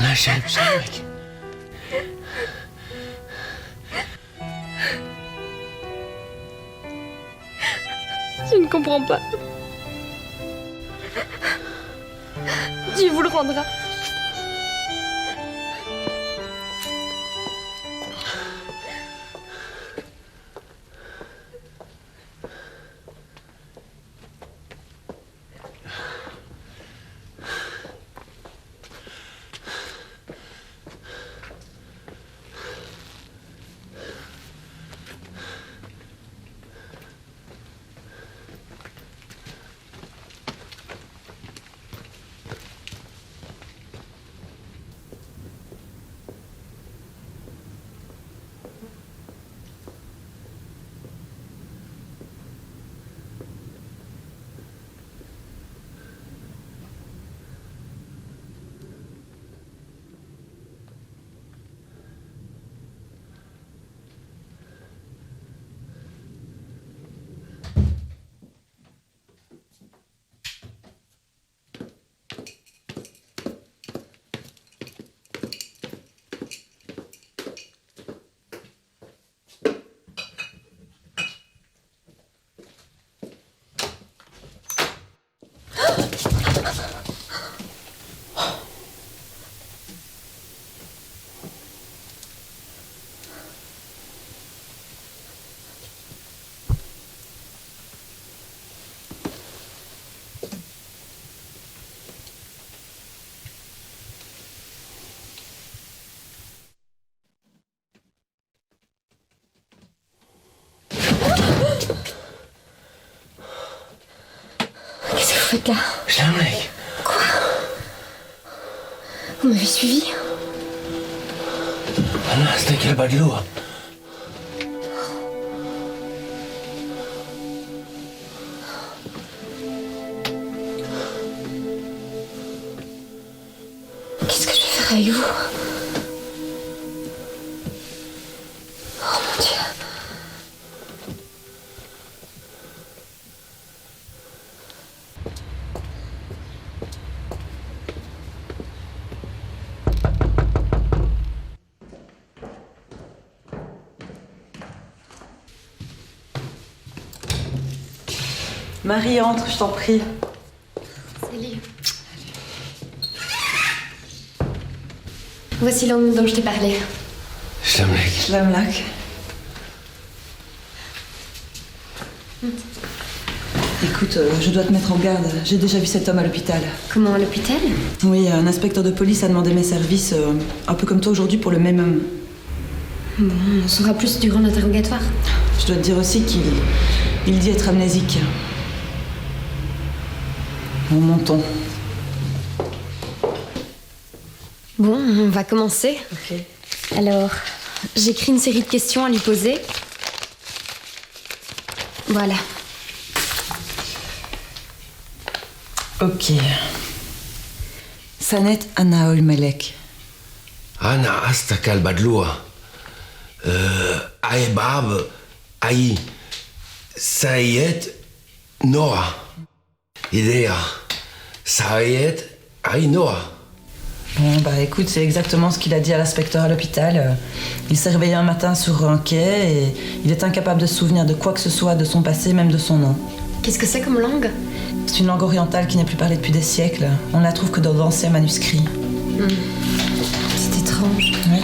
mec. Je ne comprends pas. Dieu vous le rendra. Qu'est-ce que vous faites là? Schlemlik. Quoi? Vous m'avez suivi? Anna, c'était quel bas de l'eau? Qu'est-ce que je vais faire avec vous? Oh mon Dieu. Marie, entre, je t'en prie. Salut. Voici l'homme dont je t'ai parlé. Schlemlik. Schlemlac. Écoute, je dois te mettre en garde. J'ai déjà vu cet homme à l'hôpital. Comment, à l'hôpital? Oui, un inspecteur de police a demandé mes services, un peu comme toi aujourd'hui, pour le même homme. Bon, on saura plus durant l'interrogatoire. Je dois te dire aussi qu'il dit être amnésique. Bon, montons. Bon, on va commencer. Ok. Alors, j'écris une série de questions à lui poser. Voilà. Ok. Sanet Anna Olmelek. Anna, asta quel bas de l'eau. Aïe Bab, aïe. Sayet Noah. Idea. Sayet aïe Noah. Bon, bah écoute, c'est exactement ce qu'il a dit à l'inspecteur à l'hôpital. Il s'est réveillé un matin sur un quai et il est incapable de se souvenir de quoi que ce soit de son passé, même de son nom. Qu'est-ce que c'est comme langue? C'est une langue orientale qui n'est plus parlée depuis des siècles. On ne la trouve que dans d'anciens manuscrits. C'est étrange. Oui.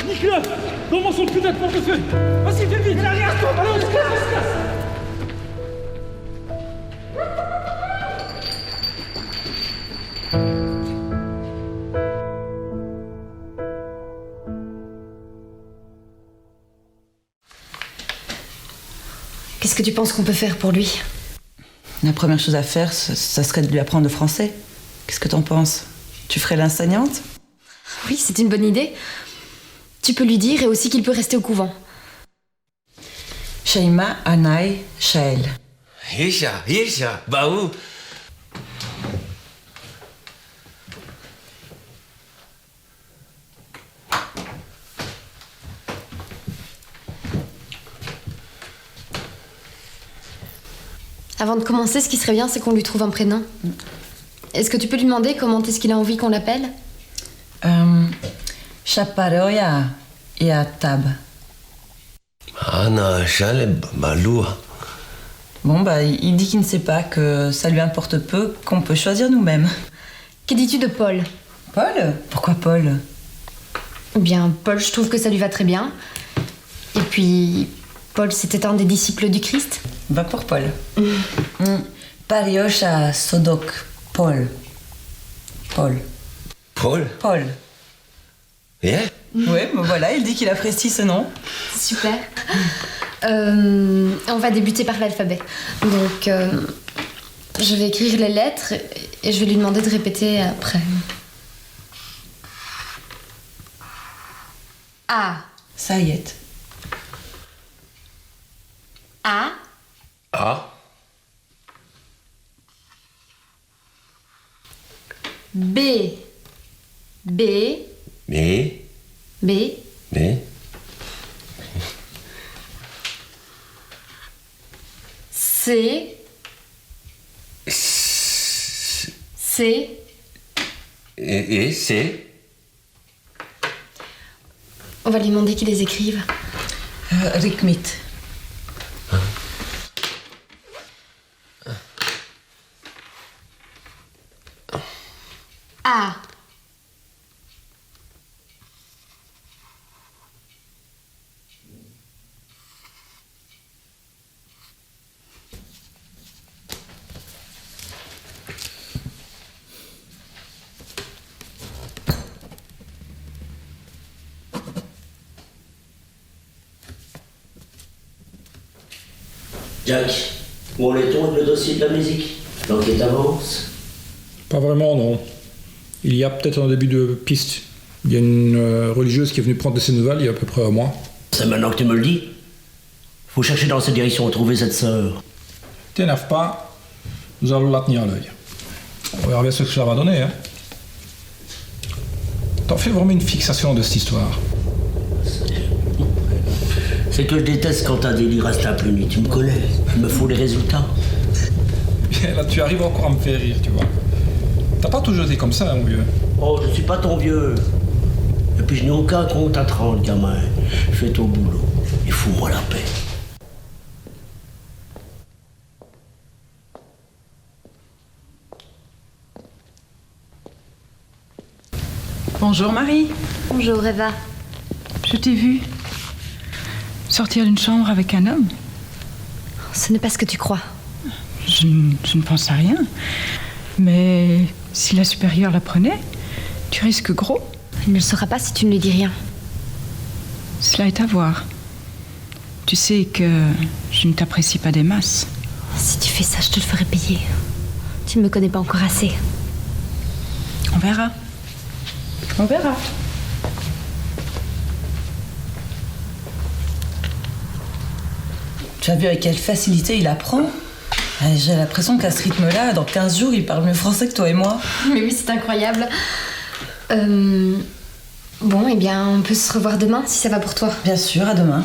Nicolas, comment son putain de portefeuille? Vas-y, fais vite, arrière-toi, allez, on se casse. Qu'est-ce que tu penses qu'on peut faire pour lui? La première chose à faire, ça serait de lui apprendre le français. Qu'est-ce que t'en penses? Tu ferais l'enseignante? Oui, c'est une bonne idée. Tu peux lui dire et aussi qu'il peut rester au couvent. Shaima, Anaï, Shael. Isha, bah où? Avant de commencer, ce qui serait bien, c'est qu'on lui trouve un prénom. Est-ce que tu peux lui demander comment est-ce qu'il a envie qu'on l'appelle? Chaparoya et Atab. Anna, Chaleb, Maloua. Bon, bah, il dit qu'il ne sait pas, que ça lui importe peu, qu'on peut choisir nous-mêmes. Que dis-tu de Paul? Paul? Pourquoi Paul? Eh bien, Paul, je trouve que ça lui va très bien. Et puis, Paul, c'était un des disciples du Christ. Va pour Paul. Pariosha Sodok. Paul. Paul. Paul? Yeah? Oui, ben voilà, il dit qu'il apprécie ce nom. Super. On va débuter par l'alphabet. Donc, je vais écrire les lettres et je vais lui demander de répéter après. A. Ça y est. A. A. B. B. B. B. B. C. C. Et C. On va lui demander qu'il les écrive. Rikmit. A. Jack, où en est-on avec le dossier de la musique? L'enquête avance? Pas vraiment, non. Il y a peut-être un début de piste. Il y a une religieuse qui est venue prendre de ses nouvelles il y a à peu près un mois. C'est maintenant que tu me le dis? Faut chercher dans cette direction, trouver cette sœur. T'énerve pas, nous allons la tenir à l'œil. On verra bien ce que ça va donner, hein. T'en fais vraiment une fixation de cette histoire. C'est que je déteste quand un délit reste impuni. Tu me connais, il me faut les résultats. Là, tu arrives encore à me faire rire, tu vois. T'as pas toujours été comme ça, mon vieux. Oh, je suis pas ton vieux. Et puis je n'ai aucun compte à te rendre, gamin. Fais ton boulot et fous-moi la paix. Bonjour Marie, Bonjour Eva. je t'ai vue sortir d'une chambre avec un homme. Ce n'est pas ce que tu crois. Je ne pense à rien. Mais si la supérieure l'apprenait, tu risques gros. Il ne le saura pas si tu ne lui dis rien. Cela est à voir. Tu sais que je ne t'apprécie pas des masses. Si tu fais ça, je te le ferai payer. Tu ne me connais pas encore assez. On verra. On verra. Tu as vu avec quelle facilité il apprend? J'ai l'impression qu'à ce rythme-là, dans 15 jours, il parle mieux français que toi et moi. Mais oui, c'est incroyable. Bon, eh bien, on peut se revoir demain, si ça va pour toi. Bien sûr, à demain.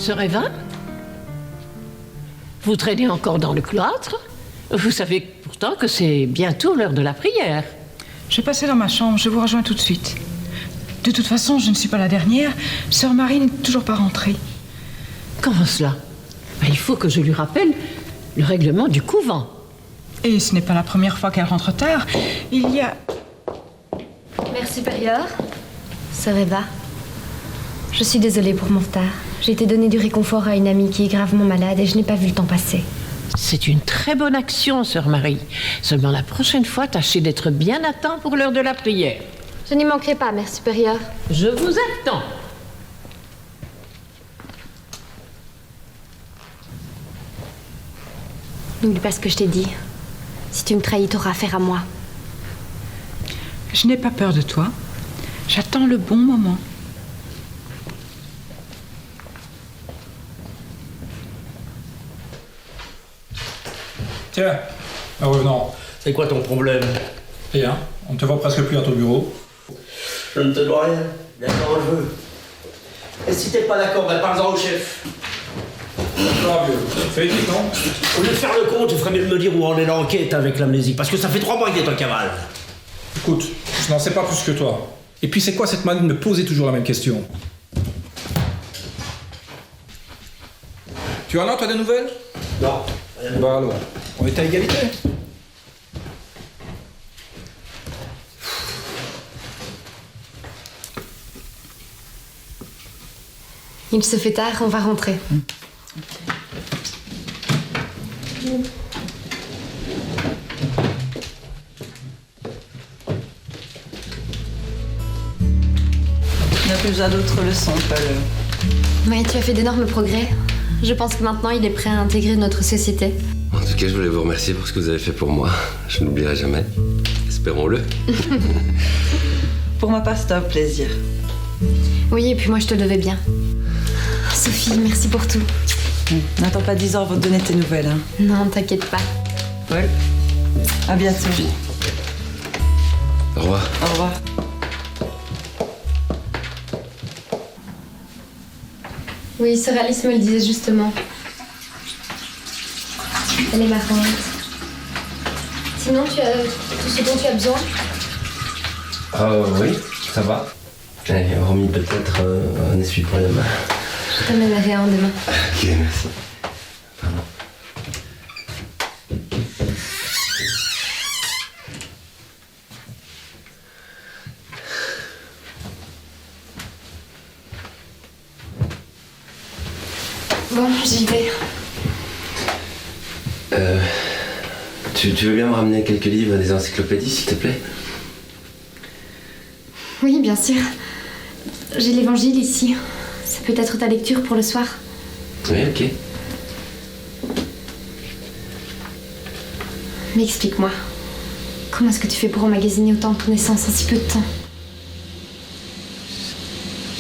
Sœur Eva? Vous traînez encore dans le cloître? Vous savez pourtant que c'est bientôt l'heure de la prière. Je vais passer dans ma chambre, je vous rejoins tout de suite. De toute façon, je ne suis pas la dernière. Sœur Marie n'est toujours pas rentrée. Comment cela? Il faut que je lui rappelle le règlement du couvent. Et ce n'est pas la première fois qu'elle rentre tard. Il y a... Mère supérieure, sœur Eva, je suis désolée pour mon retard. J'ai été donner du réconfort à une amie qui est gravement malade et je n'ai pas vu le temps passer. C'est une très bonne action, sœur Marie. Seulement la prochaine fois, tâchez d'être bien à temps pour l'heure de la prière. Je n'y manquerai pas, mère supérieure. Je vous attends. N'oublie pas ce que je t'ai dit. Si tu me trahis, t'auras affaire à moi. Je n'ai pas peur de toi. J'attends le bon moment. Tiens, ah ouais, non. C'est quoi ton problème? Rien, on te voit presque plus à ton bureau. Je ne te dois rien. D'accord, je veux. Et si t'es pas d'accord, ben parle-en au chef. Ah, vieux, fais vite, non? Au lieu de faire le compte, tu ferais mieux de me dire où en est l'enquête avec l'amnésie. Parce que ça fait 3 mois qu'il est en cavale. Écoute, je n'en sais pas plus que toi. Et puis c'est quoi cette manie de me poser toujours la même question? Tu en as, toi, des nouvelles? Non. Bah alors, on est à égalité. Il se fait tard, on va rentrer. Il n'a plus besoin d'autres leçons, Paul. Oui, tu as fait d'énormes progrès. Je pense que maintenant, il est prêt à intégrer notre société. En tout cas, je voulais vous remercier pour ce que vous avez fait pour moi. Je n'oublierai jamais. Espérons-le. Pour ma part, c'était un plaisir. Oui, et puis moi, je te le devais bien. Sophie, merci pour tout. N'attends pas 10 ans avant de donner tes nouvelles. Hein. Non, t'inquiète pas. Paul, à bientôt. Sophie. Au revoir. Au revoir. Oui, sœur Alice me le disait justement. Elle est marrante. Sinon, tu as tout ce dont tu as besoin? Oui, ça va. J'avais remis peut-être un essuie pour les mains. Je t'amènerai un demain. Ok, merci. Pardon. Bon, j'y vais. Tu veux bien me ramener quelques livres, des encyclopédies, s'il te plaît? Oui, bien sûr. J'ai l'évangile ici. Ça peut être ta lecture pour le soir. Oui, ok. Mais explique-moi. Comment est-ce que tu fais pour emmagasiner autant de connaissances en si peu de temps?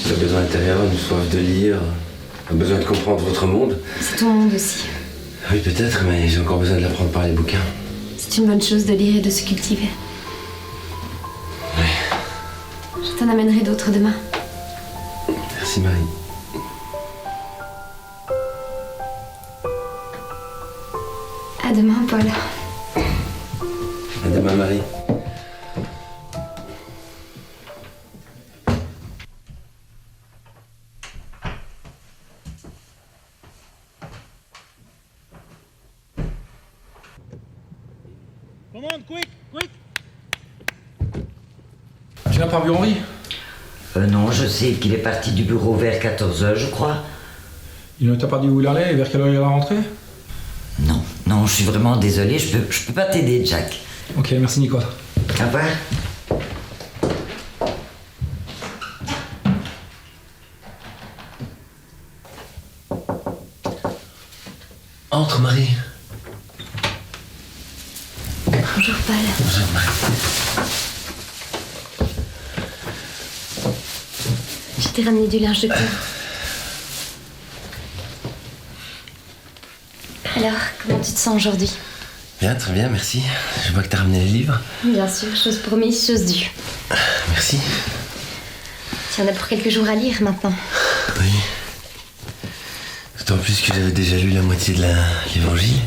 J'ai besoin intérieur, une soif de lire, un besoin de comprendre votre monde. C'est ton monde aussi. Oui, peut-être, mais j'ai encore besoin de l'apprendre par les bouquins. C'est une bonne chose de lire et de se cultiver. Oui. Je t'en amènerai d'autres demain. Merci, Marie. À demain, Paul. À demain, Marie. Commande, quick, quick. Tu n'as pas vu Henri? Non, je sais qu'il est parti du bureau vers 14h, je crois. Il ne t'a pas dit où il allait et vers quelle heure il allait rentrer? Non, je suis vraiment désolée, je peux pas t'aider, Jack. Ok, merci Nicolas. Au revoir. Entre, Marie. Bonjour, Paul. Bonjour, Marie. Je t'ai ramené du linge de cour. Alors, comment tu te sens aujourd'hui? Bien, très bien, merci. Je vois que t'as ramené les livres. Bien sûr, chose promise, chose due. Merci. Tu en as pour quelques jours à lire maintenant. Oui. D'autant plus que j'avais déjà lu la moitié de l'évangile.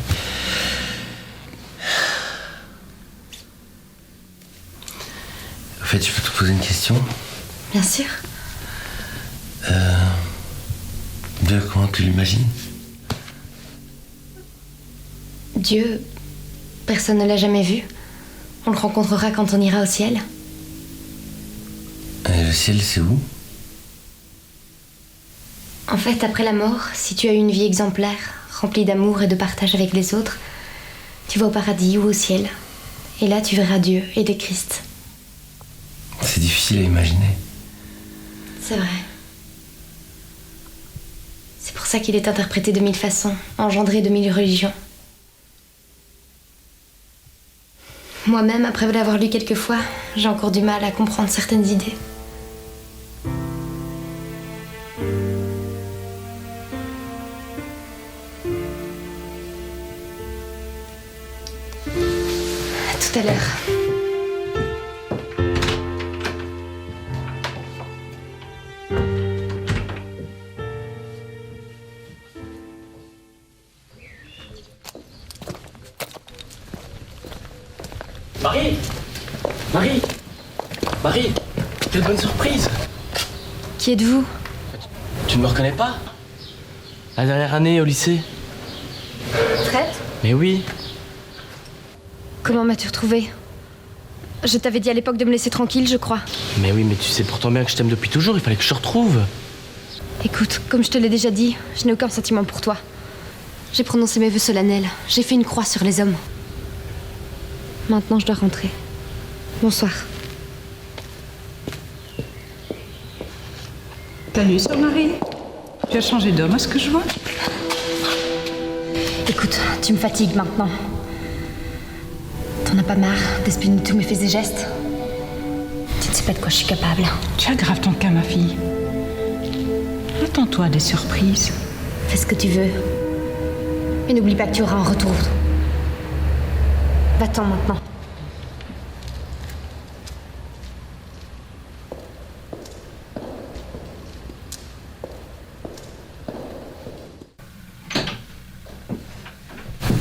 En fait, je peux te poser une question? Bien sûr. Dieu, comment tu l'imagines? Dieu, personne ne l'a jamais vu. On le rencontrera quand on ira au ciel. Et le ciel, c'est où? En fait, après la mort, si tu as eu une vie exemplaire, remplie d'amour et de partage avec les autres, tu vas au paradis ou au ciel. Et là, tu verras Dieu et le Christ. C'est difficile à imaginer. C'est vrai. C'est pour ça qu'il est interprété de 1000 façons, engendré de 1000 religions. Moi-même, après l'avoir lu quelques fois, j'ai encore du mal à comprendre certaines idées. À tout à l'heure. Marie! Marie! Marie! Quelle bonne surprise! Qui êtes-vous? Tu ne me reconnais pas? La dernière année au lycée. Fred? Mais oui. Comment m'as-tu retrouvée? Je t'avais dit à l'époque de me laisser tranquille, je crois. Mais oui, mais tu sais pourtant bien que je t'aime depuis toujours, il fallait que je te retrouve. Écoute, comme je te l'ai déjà dit, je n'ai aucun sentiment pour toi. J'ai prononcé mes vœux solennels, j'ai fait une croix sur les hommes. Maintenant, je dois rentrer. Bonsoir. Salut, sœur Marie. Tu as changé d'homme, à ce que je vois? Écoute, tu me fatigues maintenant. T'en as pas marre d'espionner tous mes faits et gestes? Tu ne sais pas de quoi je suis capable. Tu aggraves ton cas, ma fille. Attends-toi à des surprises. Fais ce que tu veux. Mais n'oublie pas que tu auras un retour. Va-t'en maintenant.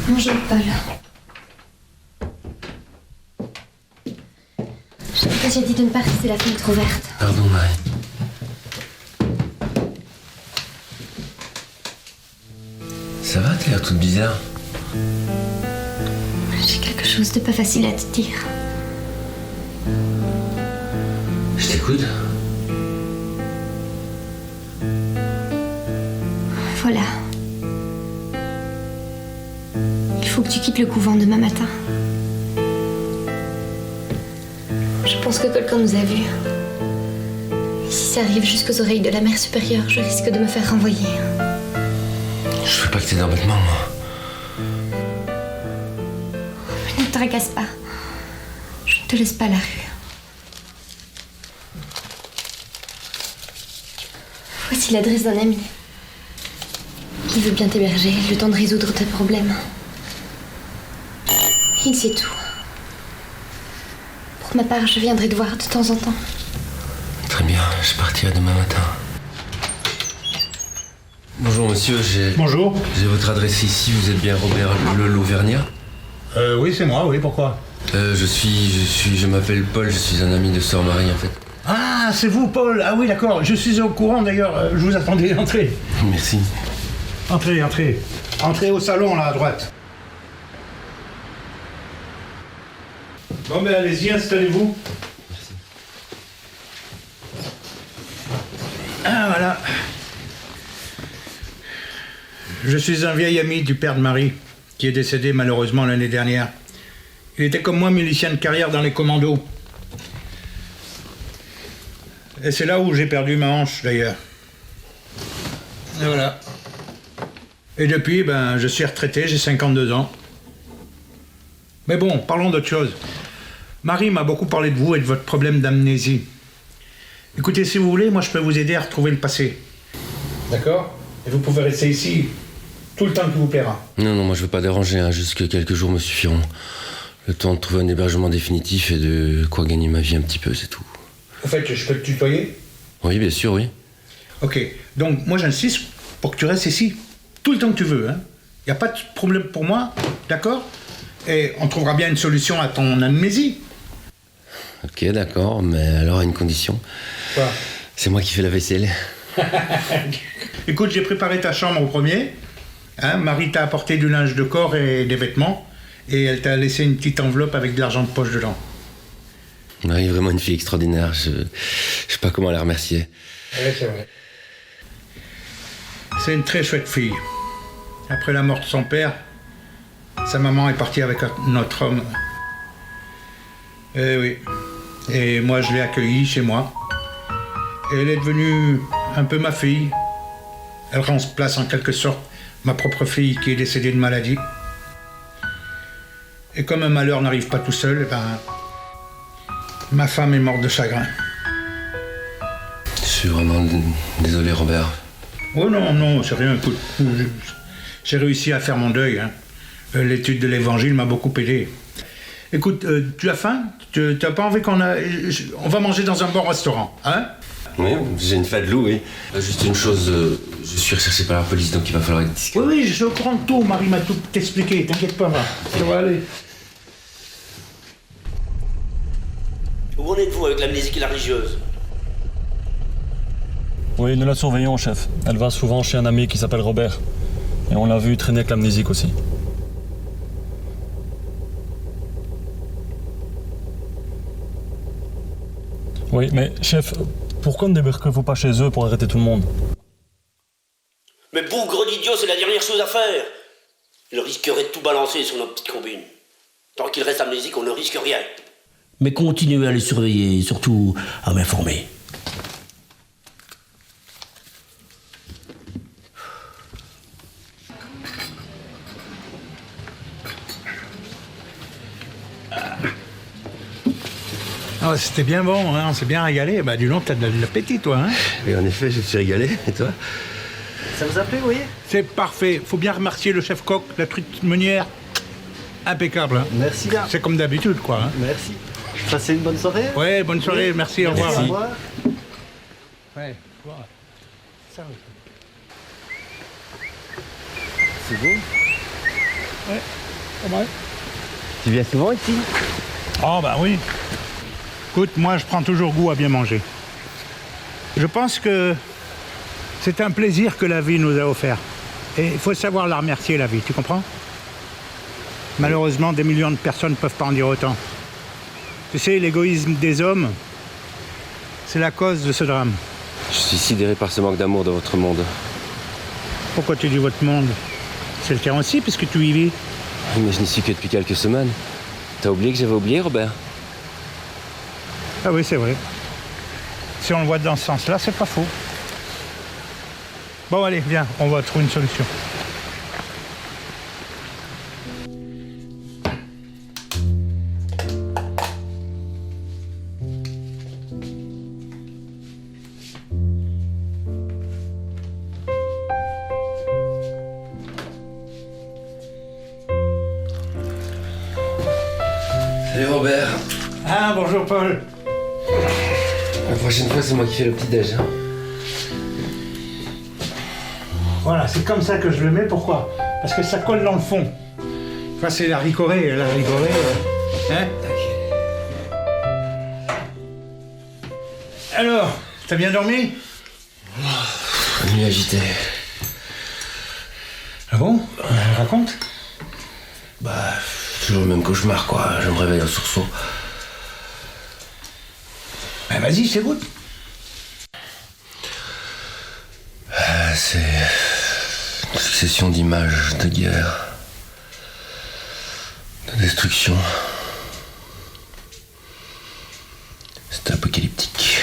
Bonjour, Paul. Je t'ai déjà dit de ne pas rester la fenêtre ouverte. Pardon, Marie. Ça va, t'as l'air toute bizarre. J'ai quelque chose de pas facile à te dire. Je t'écoute. Voilà. Il faut que tu quittes le couvent demain matin. Je pense que quelqu'un nous a vus. Et si ça arrive jusqu'aux oreilles de la mère supérieure, je risque de me faire renvoyer. Je veux pas que t'aies d'embêtement, moi. Mais ne te tracasse pas. Je ne te laisse pas à la rue. Voici l'adresse d'un ami. Il veut bien t'héberger, le temps de résoudre tes problèmes. Il sait tout. Pour ma part, je viendrai te voir de temps en temps. Très bien, je partirai demain matin. Bonjour monsieur, Bonjour. J'ai votre adresse ici, vous êtes bien Robert L'Auvergnat? Oui, c'est moi, oui, pourquoi? Je m'appelle Paul, je suis un ami de Sœur Marie en fait. Ah, c'est vous, Paul. Ah oui, d'accord, je suis au courant d'ailleurs, je vous attendais, entrez. Merci. Entrez, entrez. Entrez au salon, là, à droite. Bon, ben allez-y, installez-vous. Merci. Ah, voilà. Je suis un vieil ami du père de Marie, qui est décédé malheureusement l'année dernière. Il était comme moi milicien de carrière dans les commandos. Et c'est là où j'ai perdu ma hanche, d'ailleurs. Et voilà. Et depuis, ben, je suis retraité, j'ai 52 ans. Mais bon, parlons d'autre chose. Marie m'a beaucoup parlé de vous et de votre problème d'amnésie. Écoutez, si vous voulez, moi je peux vous aider à retrouver le passé. D'accord? Et vous pouvez rester ici tout le temps qui vous plaira. Non, moi je veux pas déranger, hein, juste que quelques jours me suffiront. Le temps de trouver un hébergement définitif et de quoi gagner ma vie un petit peu, c'est tout. Au fait, je peux te tutoyer? Oui, bien sûr, oui. Ok, donc moi j'insiste pour que tu restes ici. Tout le temps que tu veux, hein. Y a pas de problème pour moi, d'accord? Et on trouvera bien une solution à ton amnésie. Ok, d'accord, mais alors à une condition. Quoi? C'est moi qui fais la vaisselle. Écoute, j'ai préparé ta chambre au premier. Hein, Marie t'a apporté du linge de corps et des vêtements. Et elle t'a laissé une petite enveloppe avec de l'argent de poche dedans. Marie est vraiment une fille extraordinaire. Je sais pas comment la remercier. Oui, c'est vrai. C'est une très chouette fille. Après la mort de son père, sa maman est partie avec un autre homme. Eh oui. Et moi, je l'ai accueillie chez moi. Et elle est devenue un peu ma fille. Elle remplace en quelque sorte ma propre fille qui est décédée de maladie. Et comme un malheur n'arrive pas tout seul, eh ben, ma femme est morte de chagrin. Je suis vraiment désolé, Robert. Oh non, non, c'est rien. Écoute, j'ai réussi à faire mon deuil. Hein. L'étude de l'évangile m'a beaucoup aidé. Écoute, tu as faim? Tu n'as pas envie on va manger dans un bon restaurant, hein? Oui, j'ai une fadelou, oui. Juste une chose, je suis recherché par la police, donc il va falloir être discret. Oui, oui, je suis au courant de tout. Marie m'a tout expliqué, t'inquiète pas. Ça va aller. Où en êtes-vous avec l'amnésie religieuse? Oui, nous la surveillons, chef. Elle va souvent chez un ami qui s'appelle Robert. Et on l'a vu traîner avec l'amnésique aussi. Oui, mais chef, pourquoi ne débarquez-vous pas chez eux pour arrêter tout le monde? Mais bougre d'idiot, c'est la dernière chose à faire. Il risquerait de tout balancer sur notre petite combine. Tant qu'il reste amnésique, on ne risque rien. Mais continuez à les surveiller, et surtout à m'informer. Ah, c'était bien bon, hein, on s'est bien régalé. Bah, du long, t'as de l'appétit, toi. Hein. Et en effet, je me suis régalé. Et toi? Ça vous a plu, vous voyez? C'est parfait. Faut bien remercier le chef coq, la truite meunière. Impeccable. Hein. Merci bien. C'est comme d'habitude, quoi. Hein. Merci. Passez une bonne soirée. Ouais, bonne soirée, merci, au revoir. Au revoir. Ouais, voilà. Ça, oui. C'est beau. Ouais, pas mal. Tu viens souvent ici? Oh, bah oui. Écoute, moi, je prends toujours goût à bien manger. Je pense que c'est un plaisir que la vie nous a offert. Et il faut savoir la remercier, la vie, tu comprends? Malheureusement, des millions de personnes ne peuvent pas en dire autant. Tu sais, l'égoïsme des hommes, c'est la cause de ce drame. Je suis sidéré par ce manque d'amour dans votre monde. Pourquoi tu dis votre monde? C'est le tien aussi, puisque tu y vis. Mais je n'y suis que depuis quelques semaines. T'as oublié que j'avais oublié, Robert? Ah oui, c'est vrai. Si on le voit dans ce sens-là, c'est pas faux. Bon, allez, viens, on va trouver une solution. Salut, Robert. Ah, bonjour, Paul. La prochaine fois, c'est moi qui fais le petit-déj. Hein. Voilà, c'est comme ça que je le mets. Pourquoi? Parce que ça colle dans le fond. Enfin, c'est la ricorée. La ricorée. Hein? Alors, t'as bien dormi? Une nuit agitée. Ah bon? Raconte. Bah, toujours le même cauchemar, quoi. Je me réveille en sursaut. Ben vas-y, c'est good. C'est une succession d'images de guerre, de destruction. C'est apocalyptique.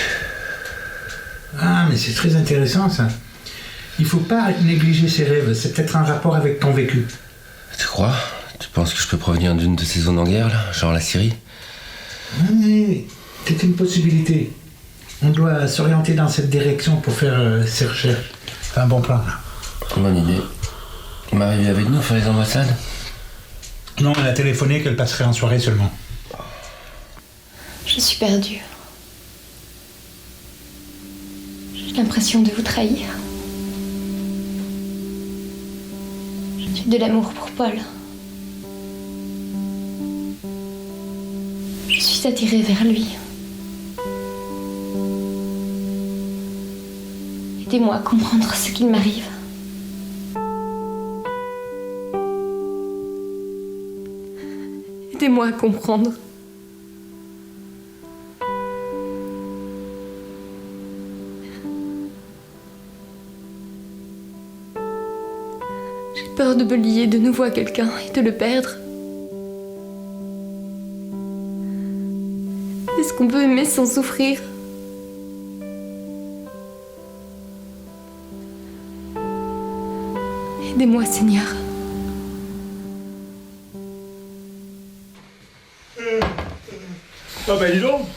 Ah, mais c'est très intéressant, ça. Il faut pas négliger ses rêves. C'est peut-être un rapport avec ton vécu. Tu crois? Tu penses que je peux provenir d'une de ces zones en guerre, là? Genre la Syrie? Oui, c'est une possibilité. On doit s'orienter dans cette direction pour faire ces recherches. C'est un bon plan, là. Bonne idée. Marie est avec nous faire les ambassades? Non, elle a téléphoné qu'elle passerait en soirée seulement. Je suis perdue. J'ai l'impression de vous trahir. de l'amour pour Paul. Je suis attirée vers lui. Aidez-moi à comprendre ce qu'il m'arrive. Aidez-moi à comprendre. J'ai peur de me lier de nouveau à quelqu'un et de le perdre. Est-ce qu'on peut aimer sans souffrir? Aidez-moi, Seigneur. Oh ben dis donc,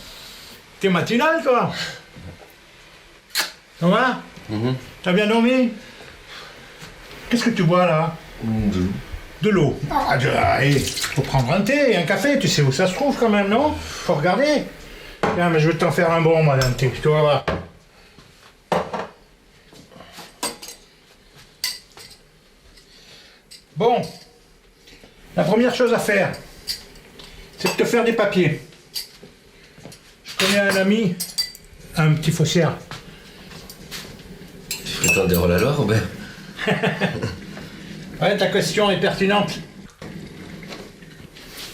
t'es matinal toi. Ça va? T'as bien dormi? Qu'est-ce que tu bois là? De l'eau. De l'eau. Faut prendre un thé et un café, tu sais où ça se trouve quand même, non? Faut regarder. Tiens, mais je vais t'en faire un bon, moi, d'un thé, tu vas voir. Bon, la première chose à faire, c'est de te faire des papiers. Je connais un ami, un petit faussaire. Tu fréquentes des rôles alors, Robert? Ouais, ta question est pertinente.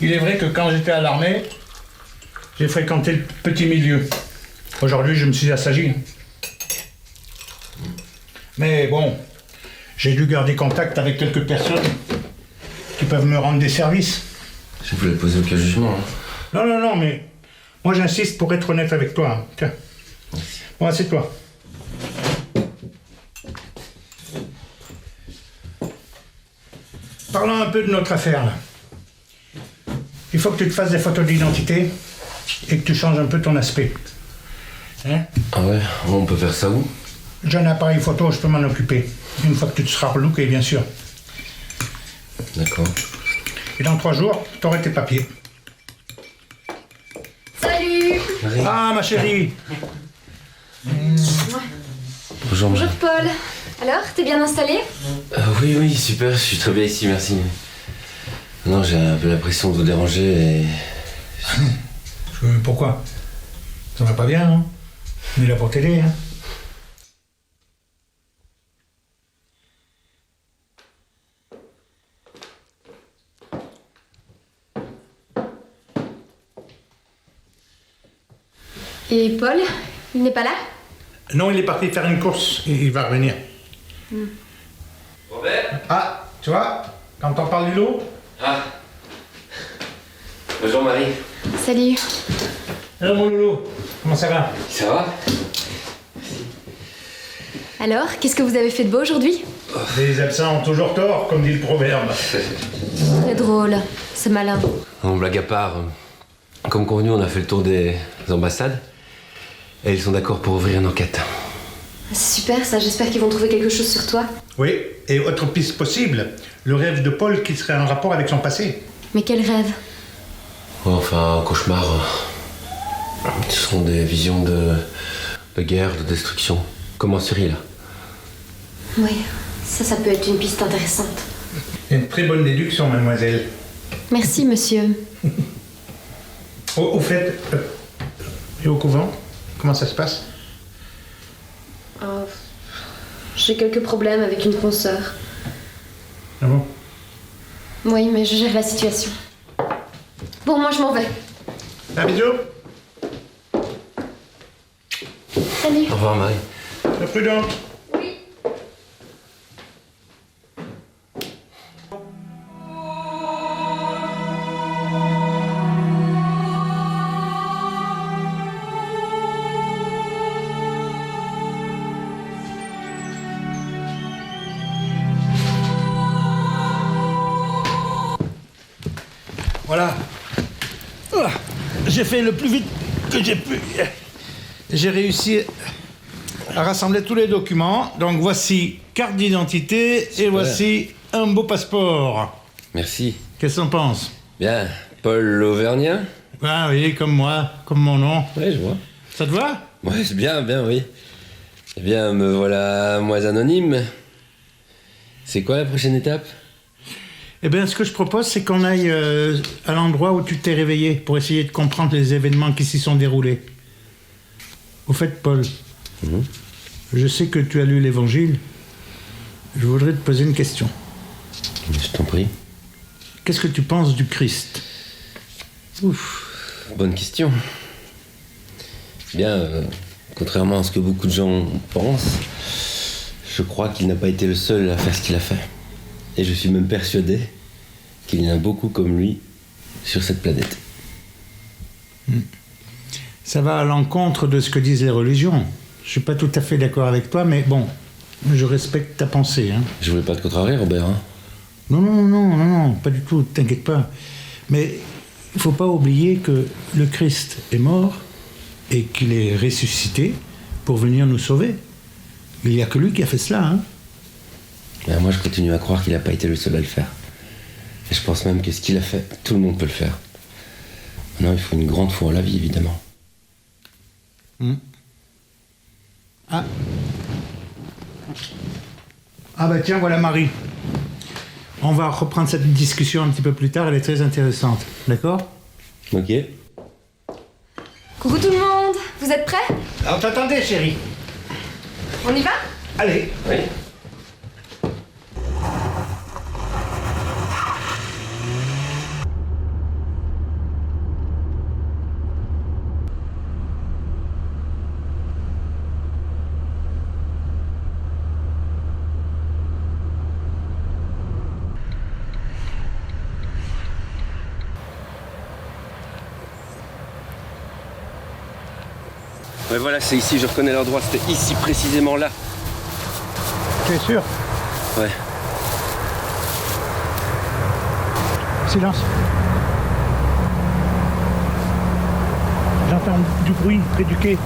Il est vrai que quand j'étais à l'armée, j'ai fréquenté le petit milieu. Aujourd'hui, je me suis assagi. Mais bon, j'ai dû garder contact avec quelques personnes qui peuvent me rendre des services. Je voulais te poser aucun jugement. Non, non, non, mais moi j'insiste pour être honnête avec toi. Tiens. Bon, assieds-toi. Parlons un peu de notre affaire, là. Il faut que tu te fasses des photos d'identité et que tu changes un peu ton aspect. Hein? Ah ouais, on peut faire ça où? J'ai un appareil photo, je peux m'en occuper. Une fois que tu te seras relooké, bien sûr. D'accord. Et dans 3 jours, t'auras tes papiers. Salut! Ah, ma chérie! Bonjour. Bonjour Paul. Alors, t'es bien installé? Oui, oui, super, je suis très bien ici, merci. Non, j'ai un peu l'impression de vous déranger et... Pourquoi? Ça va pas bien, hein? On est là pour t'aider, hein? Et Paul, il n'est pas là? Non, il est parti faire une course et il va revenir. Robert? Ah, tu vois, quand on parle du lot... Ah. Bonjour Marie. Salut. Alors mon loulou, comment ça va? Ça va? Alors, qu'est-ce que vous avez fait de beau aujourd'hui? Les absents ont toujours tort, comme dit le proverbe. Très drôle, c'est malin. Non, blague à part, comme convenu, on a fait le tour des ambassades et ils sont d'accord pour ouvrir une enquête. C'est super ça, j'espère qu'ils vont trouver quelque chose sur toi. Oui, et autre piste possible, le rêve de Paul qui serait en rapport avec son passé. Mais quel rêve? Enfin, un cauchemar. Ce sont des visions de guerre, de destruction. Comme en Syrie, là. Oui, ça peut être une piste intéressante. Une très bonne déduction, mademoiselle. Merci, monsieur. Au fait, et au couvent, comment ça se passe? J'ai quelques problèmes avec une consoeur. Ah bon? Oui, mais je gère la situation. Bon, moi je m'en vais. Un bisou. Salut. Au revoir Marie. Sois prudente. Voilà. J'ai fait le plus vite que j'ai pu. J'ai réussi à rassembler tous les documents. Donc voici carte d'identité et voici un beau passeport. Merci. Qu'est-ce qu'on pense? Bien. Paul l'Auvergnat? Ah oui, comme moi, comme mon nom. Ouais, je vois. Ça te va? Ouais, c'est bien, oui. Eh bien, me voilà moins anonyme. C'est quoi la prochaine étape? Eh bien, ce que je propose, c'est qu'on aille à l'endroit où tu t'es réveillé pour essayer de comprendre les événements qui s'y sont déroulés. Au fait, Paul, je sais que tu as lu l'Évangile. Je voudrais te poser une question. Je t'en prie. Qu'est-ce que tu penses du Christ? Ouf, bonne question. Bien, contrairement à ce que beaucoup de gens pensent, je crois qu'il n'a pas été le seul à faire ce qu'il a fait. Et je suis même persuadé qu'il y en a beaucoup comme lui sur cette planète. Ça va à l'encontre de ce que disent les religions. Je suis pas tout à fait d'accord avec toi, mais bon, je respecte ta pensée. Hein. Je voulais pas te contrarier, Robert. Hein. Non, pas du tout, t'inquiète pas. Mais il faut pas oublier que le Christ est mort et qu'il est ressuscité pour venir nous sauver. Il n'y a que lui qui a fait cela. Hein. Ben, moi, je continue à croire qu'il n'a pas été le seul à le faire. Et je pense même que ce qu'il a fait, tout le monde peut le faire. Maintenant, il faut une grande foi en la vie, évidemment. Ah bah tiens, voilà Marie. On va reprendre cette discussion un petit peu plus tard, elle est très intéressante. D'accord? Ok. Coucou tout le monde, vous êtes prêts? Alors t'attendais, chérie. On y va? Allez. Oui. Ouais, voilà, c'est ici, je reconnais l'endroit, c'était ici, précisément là. Tu es sûr? Ouais. Silence. J'entends du bruit près du quai.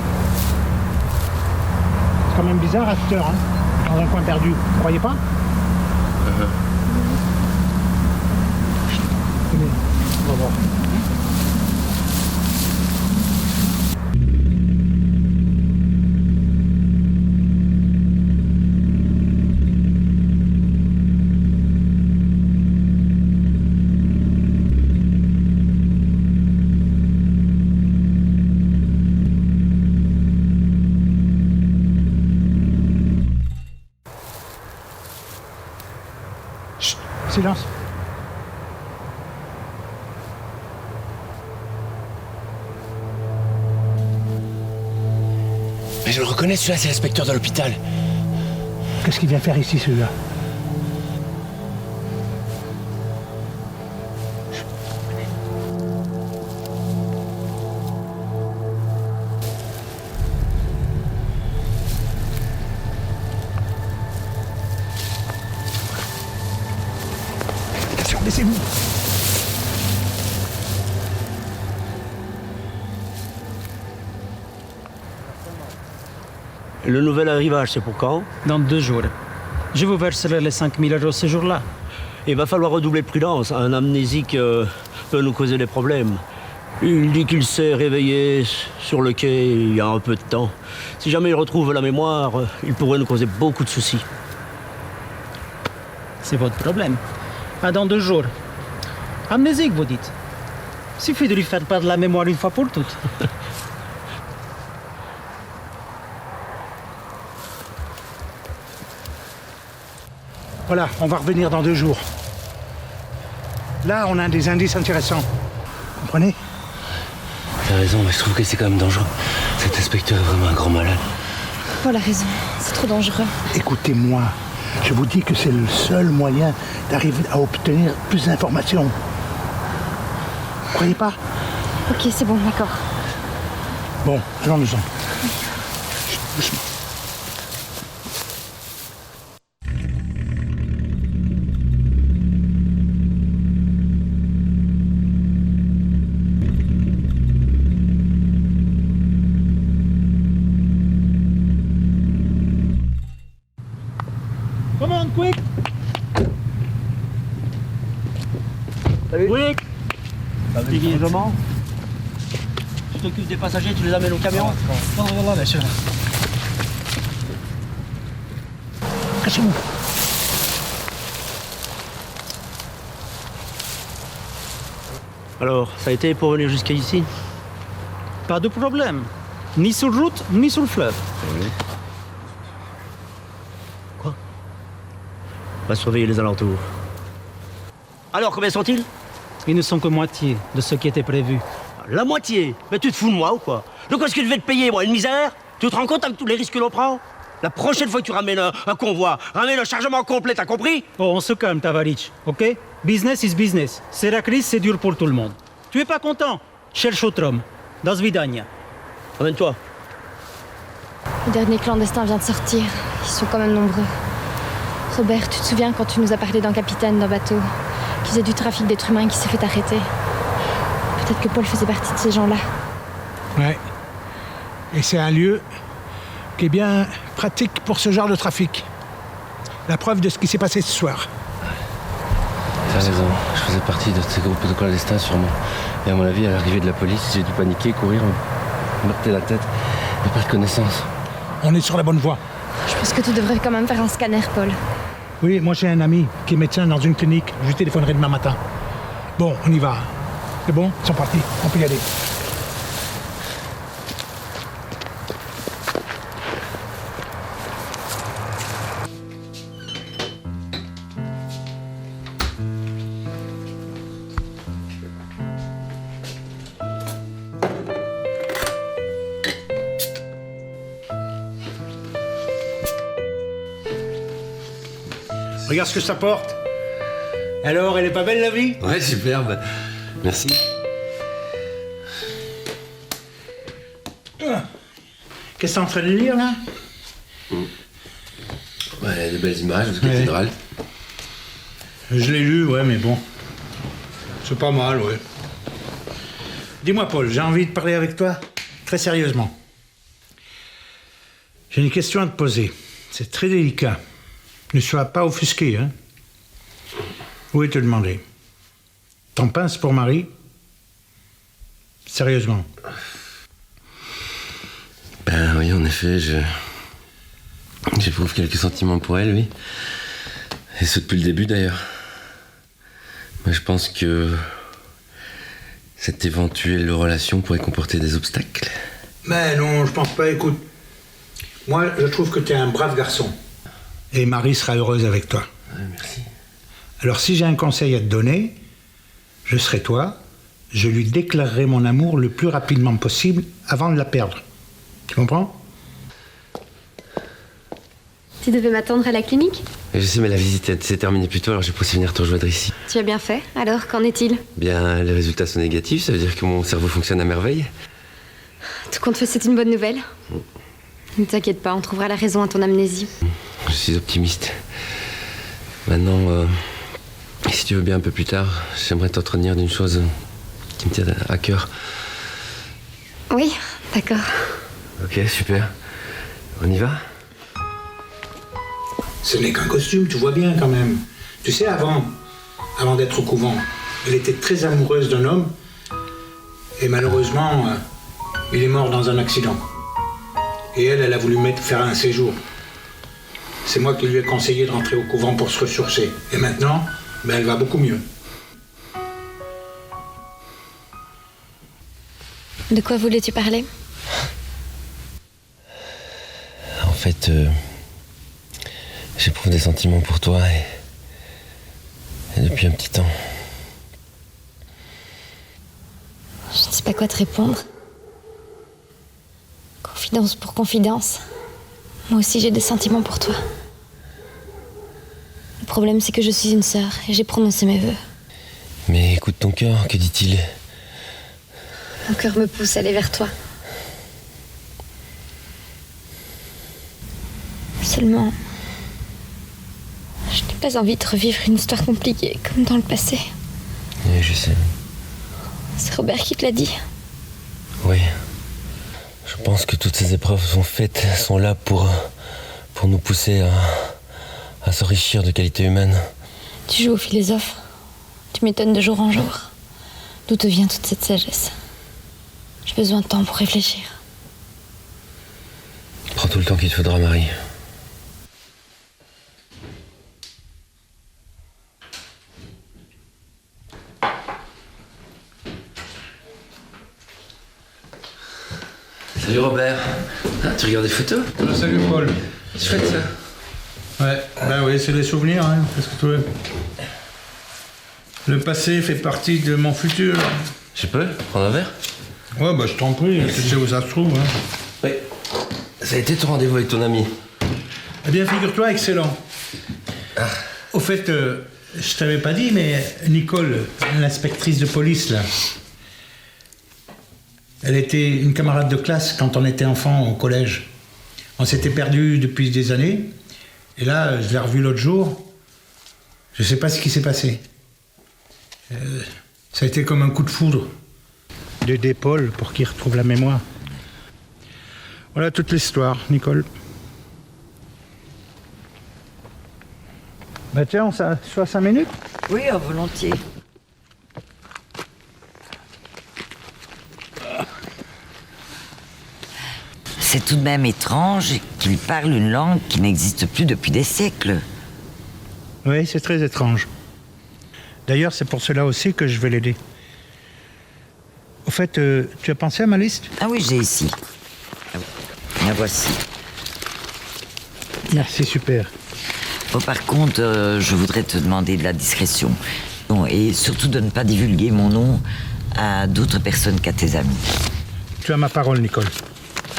C'est quand même bizarre à cette heure, hein, dans un coin perdu. Vous croyez pas? Venez, on va voir. Silence. Mais je le reconnais, celui-là, c'est l'inspecteur de l'hôpital. Qu'est-ce qu'il vient faire ici, celui-là? Attention, baissez-vous. Le nouvel arrivage, c'est pour quand? Dans 2 jours. Je vous verserai les 5 000 € ce jour-là. Il va falloir redoubler de prudence. Un amnésique peut nous causer des problèmes. Il dit qu'il s'est réveillé sur le quai il y a un peu de temps. Si jamais il retrouve la mémoire, il pourrait nous causer beaucoup de soucis. C'est votre problème. Pas dans 2 jours. Amnésique, vous dites. Suffit de lui faire perdre la mémoire une fois pour toutes. Voilà, on va revenir dans 2 jours. Là, on a des indices intéressants. Vous comprenez? T'as raison, mais je trouve que c'est quand même dangereux. Cet inspecteur est vraiment un grand malade. Paul a raison, c'est trop dangereux. Écoutez-moi, je vous dis que c'est le seul moyen d'arriver à obtenir plus d'informations. Vous croyez pas? Ok, c'est bon, d'accord. Bon, allons-nous-en. Doucement. Come on, quick! Salut. Quick! Comment? Tu t'occupes des passagers, tu les amènes au camion? Voilà, bien sûr. Cachez-vous. Alors, ça a été pour venir jusqu'à ici? Pas de problème. Ni sur route, ni sur le fleuve. Oui. Quoi? On va surveiller les alentours. Alors, combien sont-ils? Ils ne sont que moitié de ce qui était prévu. La moitié? Mais tu te fous de moi ou quoi? Donc est-ce que je vais te payer, moi, une misère? Tu te rends compte avec tous les risques que l'on prend? La prochaine fois que tu ramènes un convoi, ramène un chargement complet, t'as compris? Oh, on se calme, Tavaric, ok? Business is business. C'est la crise, c'est dur pour tout le monde. Tu es pas content? Cherche autre homme. Das vidania. Amène-toi. Le dernier clandestin vient de sortir. Ils sont quand même nombreux. Robert, tu te souviens quand tu nous as parlé d'un capitaine d'un bateau qui faisait du trafic d'êtres humains et qui s'est fait arrêter? Peut-être que Paul faisait partie de ces gens-là. Ouais. Et c'est un lieu qui est bien pratique pour ce genre de trafic. La preuve de ce qui s'est passé ce soir. T'as raison, je faisais partie de ces groupes de clandestins sûrement. Et à mon avis, à l'arrivée de la police, j'ai dû paniquer, courir, me heurter la tête et perdre connaissance. On est sur la bonne voie. Je pense que tu devrais quand même faire un scanner, Paul. Oui, moi j'ai un ami qui est médecin dans une clinique. Je lui téléphonerai demain matin. Bon, on y va. C'est bon, ils sont partis. On peut y aller. Regarde ce que ça porte. Alors, elle est pas belle la vie? Ouais, superbe. Merci. Qu'est-ce que t'es en train de lire là? Ouais, des belles images de cathédrale. Je l'ai lu, ouais, mais bon. C'est pas mal, ouais. Dis-moi, Paul, j'ai envie de parler avec toi très sérieusement. J'ai une question à te poser. C'est très délicat. Ne sois pas offusqué, hein. Oui, te demander. T'en penses pour Marie? Sérieusement. Ben oui, en effet, j'éprouve quelques sentiments pour elle, oui. Et ce depuis le début, d'ailleurs. Mais je pense que cette éventuelle relation pourrait comporter des obstacles. Mais non, je pense pas. Écoute, moi, je trouve que t'es un brave garçon. Et Marie sera heureuse avec toi. Ouais, merci. Alors si j'ai un conseil à te donner, je serai toi, je lui déclarerai mon amour le plus rapidement possible avant de la perdre. Tu comprends? Tu devais m'attendre à la clinique? Je sais, mais la visite s'est terminée plus tôt, alors j'ai pensé venir te rejoindre ici. Tu as bien fait. Alors, qu'en est-il? Bien, les résultats sont négatifs, ça veut dire que mon cerveau fonctionne à merveille. Tout compte fait, c'est une bonne nouvelle. Ne t'inquiète pas, on trouvera la raison à ton amnésie. Je suis optimiste. Maintenant, si tu veux bien un peu plus tard, j'aimerais t'entretenir d'une chose qui me tient à cœur. Oui, d'accord. Ok, super. On y va? Ce n'est qu'un costume, tu vois bien quand même. Tu sais, avant d'être au couvent, elle était très amoureuse d'un homme et malheureusement, il est mort dans un accident. Et elle a voulu faire un séjour. C'est moi qui lui ai conseillé de rentrer au couvent pour se ressourcer. Et maintenant, elle va beaucoup mieux. De quoi voulais-tu parler? En fait, j'éprouve des sentiments pour toi et depuis un petit temps. Je ne sais pas quoi te répondre. Confidence pour confidence. Moi aussi j'ai des sentiments pour toi. Le problème c'est que je suis une sœur et j'ai prononcé mes vœux. Mais écoute ton cœur, que dit-il? Mon cœur me pousse à aller vers toi. Seulement, je n'ai pas envie de revivre une histoire compliquée comme dans le passé. Oui, je sais. C'est Robert qui te l'a dit. Oui. Je pense que toutes ces épreuves sont là pour nous pousser à s'enrichir de qualités humaines. Tu joues au philosophe. Tu m'étonnes de jour en jour. D'où te vient toute cette sagesse? J'ai besoin de temps pour réfléchir. Prends tout le temps qu'il te faudra, Marie. Salut Robert. Ah, tu regardes des photos? Salut Paul. C'est chouette ça. Ouais, bah oui, c'est des souvenirs, hein, parce que tu vois, le passé fait partie de mon futur. Je peux prendre un verre? Ouais, bah je t'en prie, tu sais où ça se trouve. Hein. Oui. Ça a été ton rendez-vous avec ton ami? Eh bien, figure-toi, excellent. Au fait, je t'avais pas dit, mais Nicole, l'inspectrice de police, là, elle était une camarade de classe quand on était enfant au collège. On s'était perdus depuis des années. Et là, je l'ai revue l'autre jour. Je sais pas ce qui s'est passé. Ça a été comme un coup de foudre. D'épaule pour qu'il retrouve la mémoire. Voilà toute l'histoire, Nicole. Bah tiens, on s'assoit 5 minutes? Oui, volontiers. C'est tout de même étrange qu'il parle une langue qui n'existe plus depuis des siècles. Oui, c'est très étrange. D'ailleurs, c'est pour cela aussi que je vais l'aider. Au fait, tu as pensé à ma liste? Ah oui, j'ai ici. La voici. Merci, super. Bon, par contre, je voudrais te demander de la discrétion. Bon, et surtout de ne pas divulguer mon nom à d'autres personnes qu'à tes amis. Tu as ma parole, Nicole.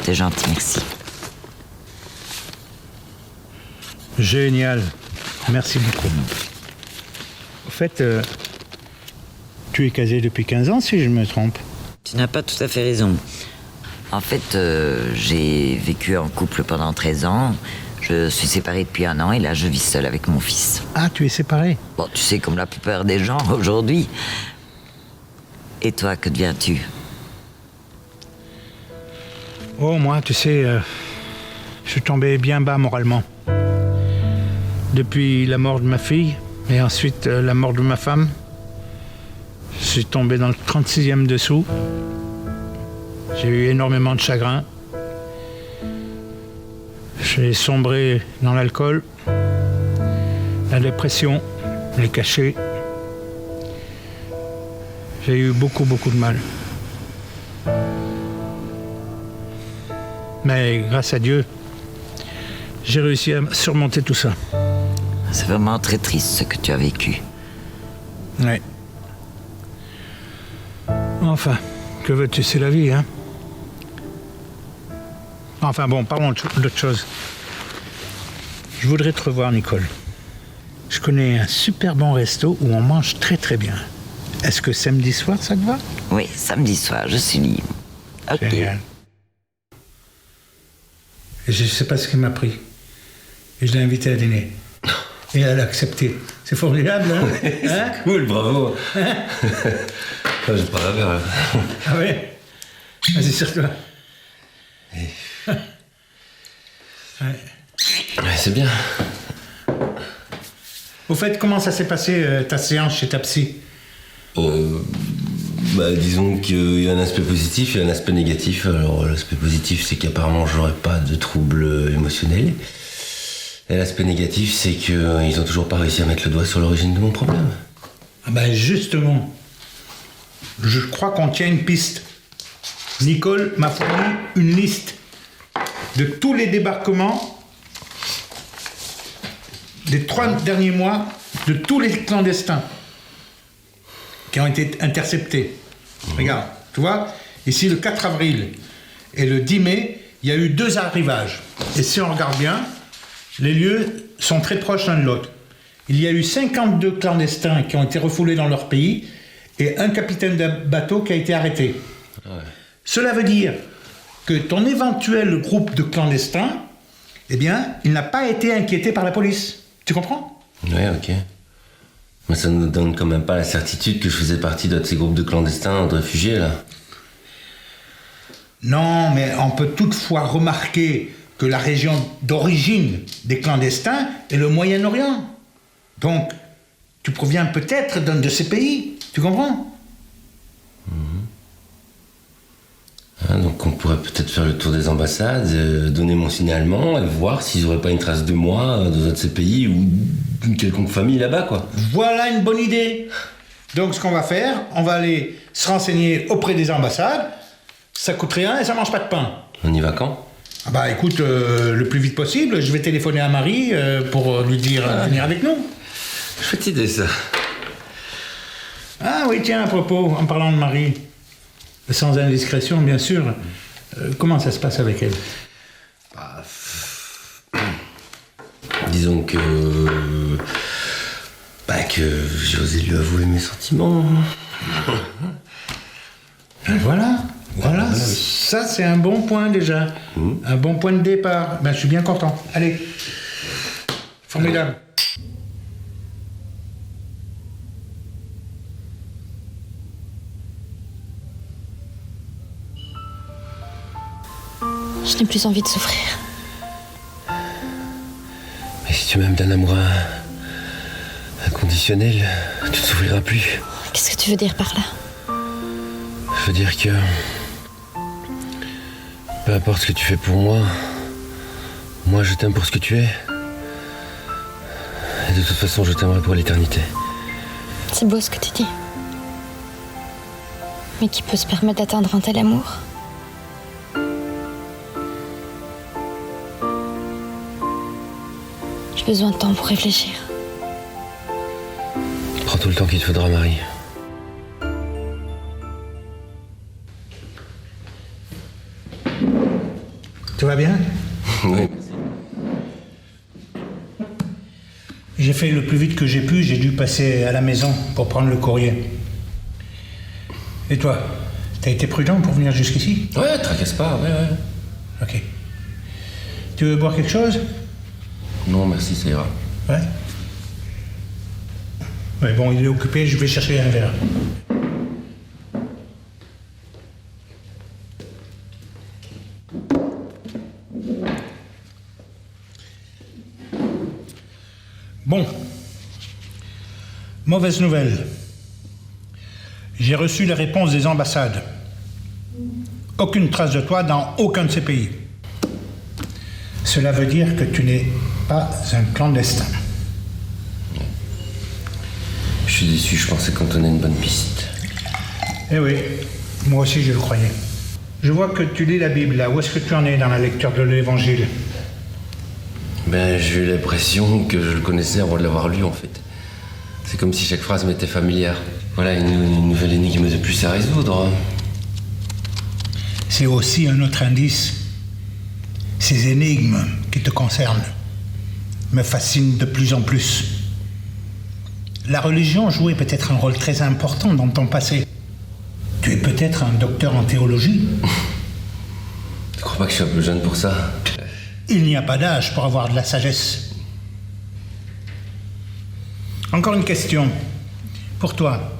C'est gentil, merci. Génial. Merci beaucoup. Au fait, tu es casé depuis 15 ans, si je me trompe. Tu n'as pas tout à fait raison. En fait, j'ai vécu en couple pendant 13 ans. Je suis séparé depuis 1 an et là, je vis seule avec mon fils. Ah, tu es séparé? Bon, tu sais, comme la plupart des gens aujourd'hui. Et toi, que deviens-tu? Oh, moi, tu sais, je suis tombé bien bas moralement. Depuis la mort de ma fille, et ensuite la mort de ma femme, je suis tombé dans le 36e dessous. J'ai eu énormément de chagrin. J'ai sombré dans l'alcool, la dépression, les cachets. J'ai eu beaucoup de mal. Mais grâce à Dieu, j'ai réussi à surmonter tout ça. C'est vraiment très triste ce que tu as vécu. Oui. Enfin, que veux-tu, c'est la vie, hein? Enfin bon, parlons d'autre chose. Je voudrais te revoir, Nicole. Je connais un super bon resto où on mange très bien. Est-ce que samedi soir, ça te va? Oui, samedi soir, je suis libre. Ok. Génial. Et je ne sais pas ce qu'elle m'a pris. Et je l'ai invitée à dîner. Et elle a accepté. C'est formidable, hein? C'est cool, bravo. J'ai pas la verre, là. Ah ouais? Vas-y, sur-toi. Ouais. Ouais, c'est bien. Au fait, comment ça s'est passé ta séance chez ta psy? Disons qu'il y a un aspect positif et un aspect négatif. Alors l'aspect positif, c'est qu'apparemment j'aurais pas de troubles émotionnels. Et l'aspect négatif, c'est qu'ils ont toujours pas réussi à mettre le doigt sur l'origine de mon problème. Ah ben justement, je crois qu'on tient une piste. Nicole m'a fourni une liste de tous les débarquements des 3 derniers mois de tous les clandestins qui ont été interceptés. Regarde, tu vois, ici le 4 avril et le 10 mai, il y a eu 2 arrivages. Et si on regarde bien, les lieux sont très proches l'un de l'autre. Il y a eu 52 clandestins qui ont été refoulés dans leur pays et un capitaine de bateau qui a été arrêté. Ouais. Cela veut dire que ton éventuel groupe de clandestins, eh bien, il n'a pas été inquiété par la police. Tu comprends? Ouais, ok. Mais ça ne nous donne quand même pas la certitude que je faisais partie de ces groupes de clandestins, de réfugiés, là. Non, mais on peut toutefois remarquer que la région d'origine des clandestins est le Moyen-Orient. Donc, tu proviens peut-être d'un de ces pays. Tu comprends? Donc on pourrait peut-être faire le tour des ambassades, donner mon signalement et voir s'ils n'auraient pas une trace de moi dans un de ces pays ou d'une quelconque famille là-bas, quoi. Voilà une bonne idée. Donc ce qu'on va faire, on va aller se renseigner auprès des ambassades. Ça coûte rien et ça mange pas de pain. On y va quand? Ah bah écoute, le plus vite possible, je vais téléphoner à Marie pour lui dire de venir avec nous. Chouette idée, ça. Ah oui, tiens, à propos, en parlant de Marie, sans indiscrétion, bien sûr, comment ça se passe avec elle? Bah, disons que j'ai osé lui avouer mes sentiments. Voilà, ça c'est un bon point déjà. Un bon point de départ. Ben, je suis bien content. Allez, formidable. Je n'ai plus envie de souffrir. Mais si tu m'aimes d'un amour inconditionnel, tu ne souffriras plus. Qu'est-ce que tu veux dire par là? Je veux dire que peu importe ce que tu fais pour moi, moi je t'aime pour ce que tu es. Et de toute façon, je t'aimerai pour l'éternité. C'est beau ce que tu dis. Mais qui peut se permettre d'atteindre un tel amour? J'ai besoin de temps pour réfléchir. Prends tout le temps qu'il te faudra, Marie. Tout va bien? Oui. J'ai fait le plus vite que j'ai pu, j'ai dû passer à la maison pour prendre le courrier. Et toi, t'as été prudent pour venir jusqu'ici? Ouais, tracasse pas, ouais. Ok. Tu veux boire quelque chose? Non, merci, ça ira. Ouais. Ouais, bon, il est occupé, je vais chercher un verre. Bon. Mauvaise nouvelle. J'ai reçu les réponses des ambassades. Aucune trace de toi dans aucun de ces pays. Cela veut dire que tu n'es pas un clandestin. Je suis déçu, je pensais qu'on tenait une bonne piste. Eh oui, moi aussi je le croyais. Je vois que tu lis la Bible là. Où est-ce que tu en es dans la lecture de l'Évangile? Ben, j'ai eu l'impression que je le connaissais avant de l'avoir lu, en fait. C'est comme si chaque phrase m'était familière. Voilà, une nouvelle énigme de plus à résoudre. C'est aussi un autre indice. Ces énigmes qui te concernent me fascinent de plus en plus. La religion jouait peut-être un rôle très important dans ton passé. Tu es peut-être un docteur en théologie. Tu crois pas que je suis un peu jeune pour ça? Il n'y a pas d'âge pour avoir de la sagesse. Encore une question. Pour toi,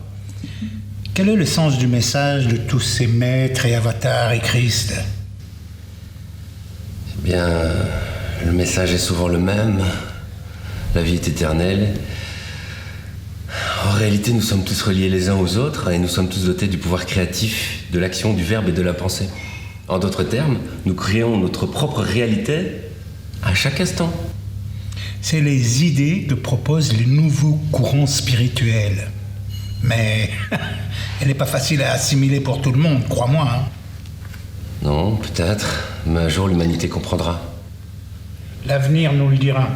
quel est le sens du message de tous ces maîtres et avatars et Christ? Eh bien, le message est souvent le même. La vie est éternelle. En réalité, nous sommes tous reliés les uns aux autres et nous sommes tous dotés du pouvoir créatif, de l'action, du verbe et de la pensée. En d'autres termes, nous créons notre propre réalité à chaque instant. C'est les idées que proposent les nouveaux courants spirituels. Mais elle n'est pas facile à assimiler pour tout le monde, crois-moi. Hein. Non, peut-être, mais un jour l'humanité comprendra. L'avenir nous le dira.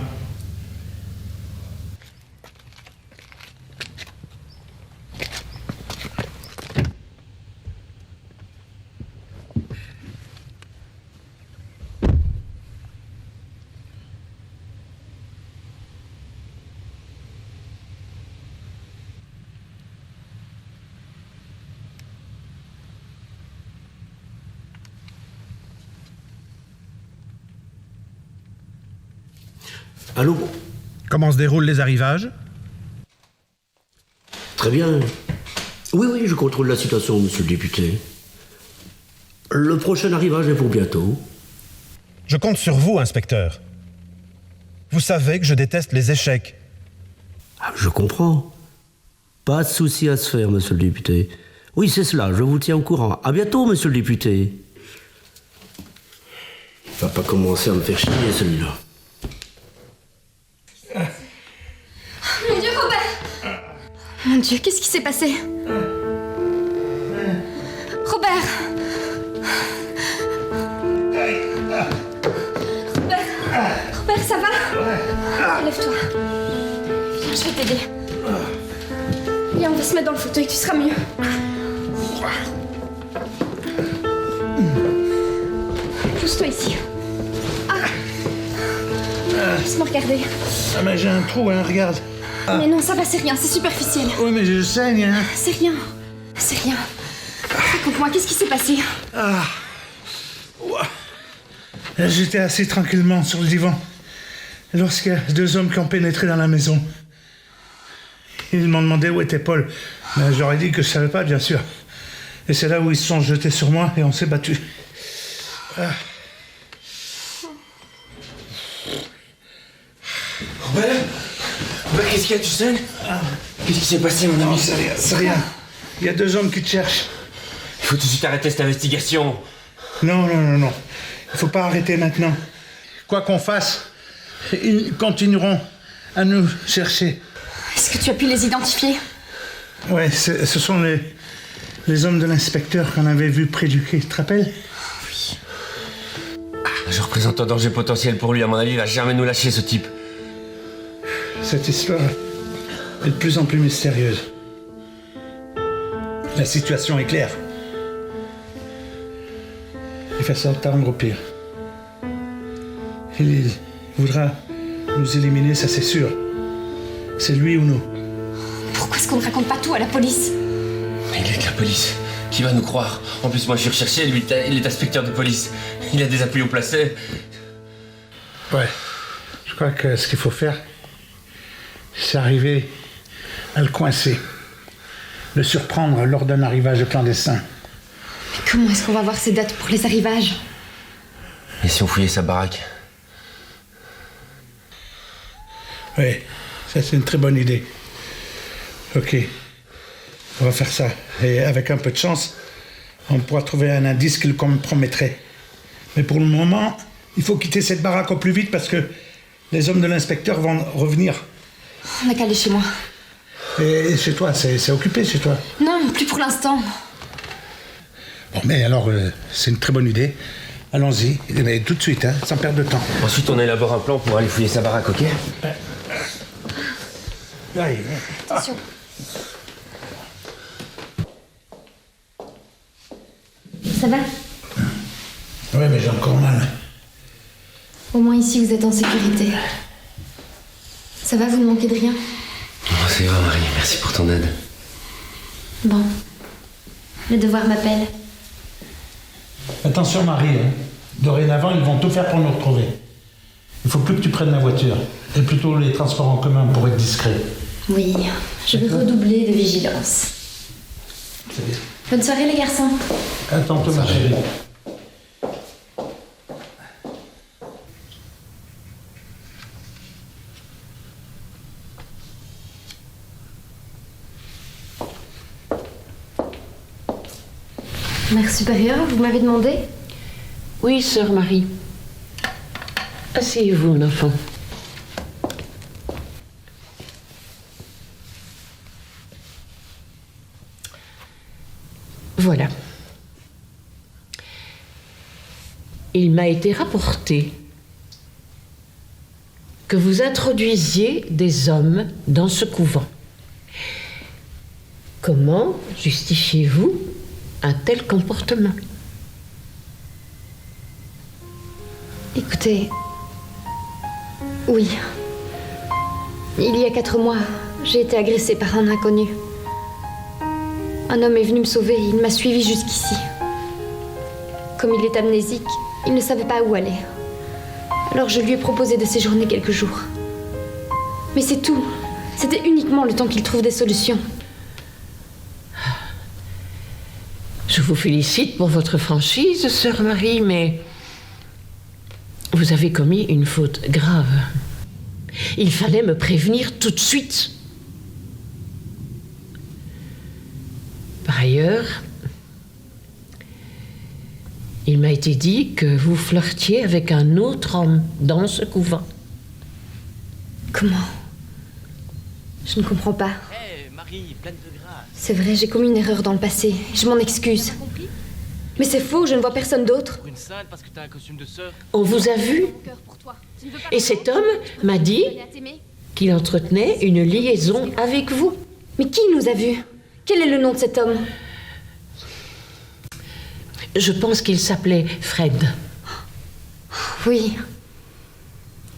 Allô? Comment se déroulent les arrivages? Très bien. Oui, je contrôle la situation, monsieur le député. Le prochain arrivage est pour bientôt. Je compte sur vous, inspecteur. Vous savez que je déteste les échecs. Ah, je comprends. Pas de souci à se faire, monsieur le député. Oui, c'est cela, je vous tiens au courant. À bientôt, monsieur le député. Il va pas commencer à me faire chier, celui-là. Mon Dieu, Robert! Mon Dieu, qu'est-ce qui s'est passé? Robert! Lève-toi. Viens, je vais t'aider. Viens, on va se mettre dans le fauteuil, tu seras mieux. Pousse-toi ici. Laisse-moi regarder. Ah, mais j'ai un trou, hein, regarde. Mais non, ça va, c'est rien, c'est superficiel. Oui, mais je saigne, hein. C'est rien. C'est rien. Raconte-moi, qu'est-ce qui s'est passé? J'étais assis tranquillement sur le divan lorsqu'il y a 2 hommes qui ont pénétré dans la maison. Ils m'ont demandé où était Paul. Ben, je leur ai dit que je savais pas, bien sûr. Et c'est là où ils se sont jetés sur moi et on s'est battus. Robert, qu'est-ce qu'il y a, tu saignes? Qu'est-ce qui s'est passé, mon ami? C'est rien. Il y a 2 hommes qui te cherchent. Il faut tout de suite arrêter cette investigation. Non. Il faut pas arrêter maintenant. Quoi qu'on fasse, ils continueront à nous chercher. Est-ce que tu as pu les identifier? Ouais, ce sont les hommes de l'inspecteur qu'on avait vus près du quai, tu te rappelles? Oui. Je représente un danger potentiel pour lui, à mon avis, il va jamais nous lâcher, ce type. Cette histoire est de plus en plus mystérieuse. La situation est claire. Il fait s'entendre au pire. Il voudra nous éliminer, ça c'est sûr. C'est lui ou nous. Pourquoi est-ce qu'on ne raconte pas tout à la police? Mais il est avec la police. Qui va nous croire? En plus, moi je suis recherché, lui il est inspecteur de police. Il a des appuis au placé. Ouais. Je crois que ce qu'il faut faire, c'est arriver à le coincer. Le surprendre lors d'un arrivage clandestin. Mais comment est-ce qu'on va voir ces dates pour les arrivages? Et si on fouillait sa baraque? Oui, ça c'est une très bonne idée. Ok, on va faire ça. Et avec un peu de chance, on pourra trouver un indice qui le compromettrait. Mais pour le moment, il faut quitter cette baraque au plus vite parce que les hommes de l'inspecteur vont revenir. On n'a qu'à aller chez moi. Et chez toi, c'est occupé chez toi? Non, plus pour l'instant. Bon, mais alors, c'est une très bonne idée. Allons-y, mais tout de suite, hein, sans perdre de temps. Ensuite, on élabore un plan pour aller fouiller sa baraque, ok? Allez, attention. Ça va? Oui, mais j'ai encore mal. Au moins ici, vous êtes en sécurité. Ça va, vous ne manquez de rien? Oh, c'est vrai, Marie, merci pour ton aide. Bon. Le devoir m'appelle. Attention, Marie, hein. Dorénavant, ils vont tout faire pour nous retrouver. Il faut plus que tu prennes la voiture, et plutôt les transports en commun pour être discret. Oui, je vais redoubler de vigilance. C'est bien. Bonne soirée, les garçons. À tantôt, ma chérie. Mère supérieure, vous m'avez demandé? Oui, sœur Marie. Asseyez-vous, mon enfant. Voilà. Il m'a été rapporté que vous introduisiez des hommes dans ce couvent. Comment justifiez-vous un tel comportement? Écoutez, oui. Il y a 4 mois, j'ai été agressée par un inconnu. Un homme est venu me sauver et il m'a suivi jusqu'ici. Comme il est amnésique, il ne savait pas où aller. Alors je lui ai proposé de séjourner quelques jours. Mais c'est tout. C'était uniquement le temps qu'il trouve des solutions. Je vous félicite pour votre franchise, sœur Marie, mais vous avez commis une faute grave. Il fallait me prévenir tout de suite. Par ailleurs, il m'a été dit que vous flirtiez avec un autre homme dans ce couvent. Comment? Je ne comprends pas. Hé, Marie, pleine de grâce. C'est vrai, j'ai commis une erreur dans le passé. Je m'en excuse. Mais c'est faux, je ne vois personne d'autre. Pour une salle parce que t'as un costume de sœur. On vous a vu? Et cet homme m'a dit qu'il entretenait une liaison avec vous. Mais qui nous a vus? Quel est le nom de cet homme? Je pense qu'il s'appelait Fred. Oui.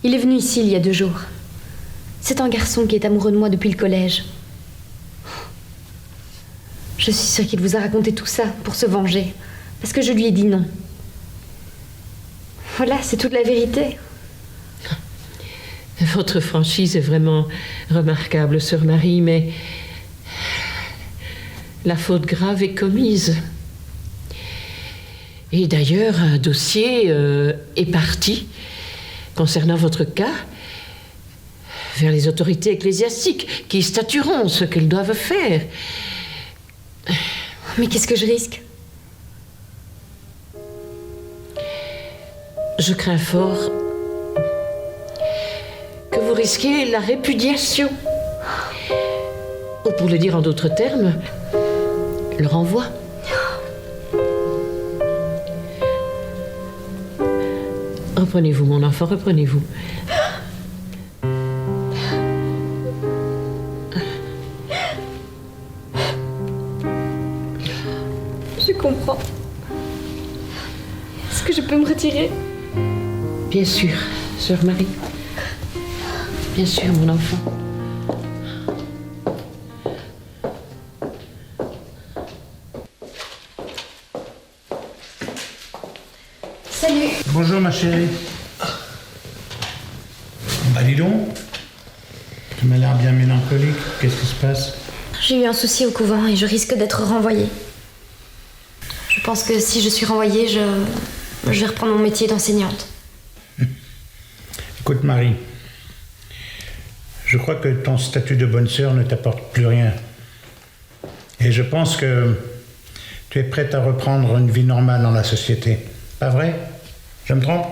Il est venu ici il y a 2 jours. C'est un garçon qui est amoureux de moi depuis le collège. Je suis sûre qu'il vous a raconté tout ça pour se venger. Parce que je lui ai dit non. Voilà, c'est toute la vérité. Votre franchise est vraiment remarquable, sœur Marie, mais la faute grave est commise. Et d'ailleurs, un dossier est parti concernant votre cas vers les autorités ecclésiastiques qui statueront ce qu'elles doivent faire. Mais qu'est-ce que je risque? Je crains fort que vous risquiez la répudiation. Ou pour le dire en d'autres termes, le renvoi. Reprenez-vous, mon enfant, reprenez-vous. Je comprends. Est-ce que je peux me retirer? Bien sûr, sœur Marie. Bien sûr, mon enfant. Salut. Bonjour ma chérie. Bah dis donc, tu m'as l'air bien mélancolique. Qu'est-ce qui se passe? J'ai eu un souci au couvent et je risque d'être renvoyée. Je pense que si je suis renvoyée, je vais reprendre mon métier d'enseignante. Écoute Marie, je crois que ton statut de bonne sœur ne t'apporte plus rien. Et je pense que tu es prête à reprendre une vie normale dans la société. Pas vrai? Je me trompe?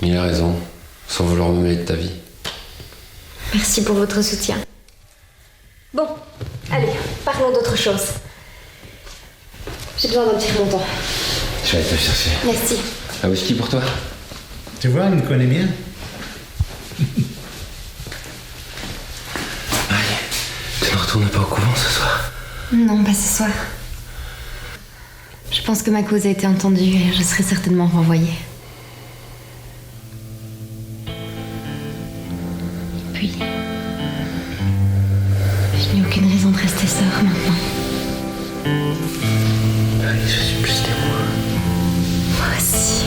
Il a raison, sans vouloir me mêler de ta vie. Merci pour votre soutien. Bon, allez, parlons d'autre chose. J'ai besoin d'un petit remontant. Je vais aller te le chercher. Merci. Un whisky pour toi? Tu vois, il me connaît bien. Marie, tu ne retournes pas au couvent ce soir? Non, pas ce soir. Je pense que ma cause a été entendue et je serai certainement renvoyée. Puis, je n'ai aucune raison de rester sœur maintenant. Marie, je suis plus témoin. Moi aussi.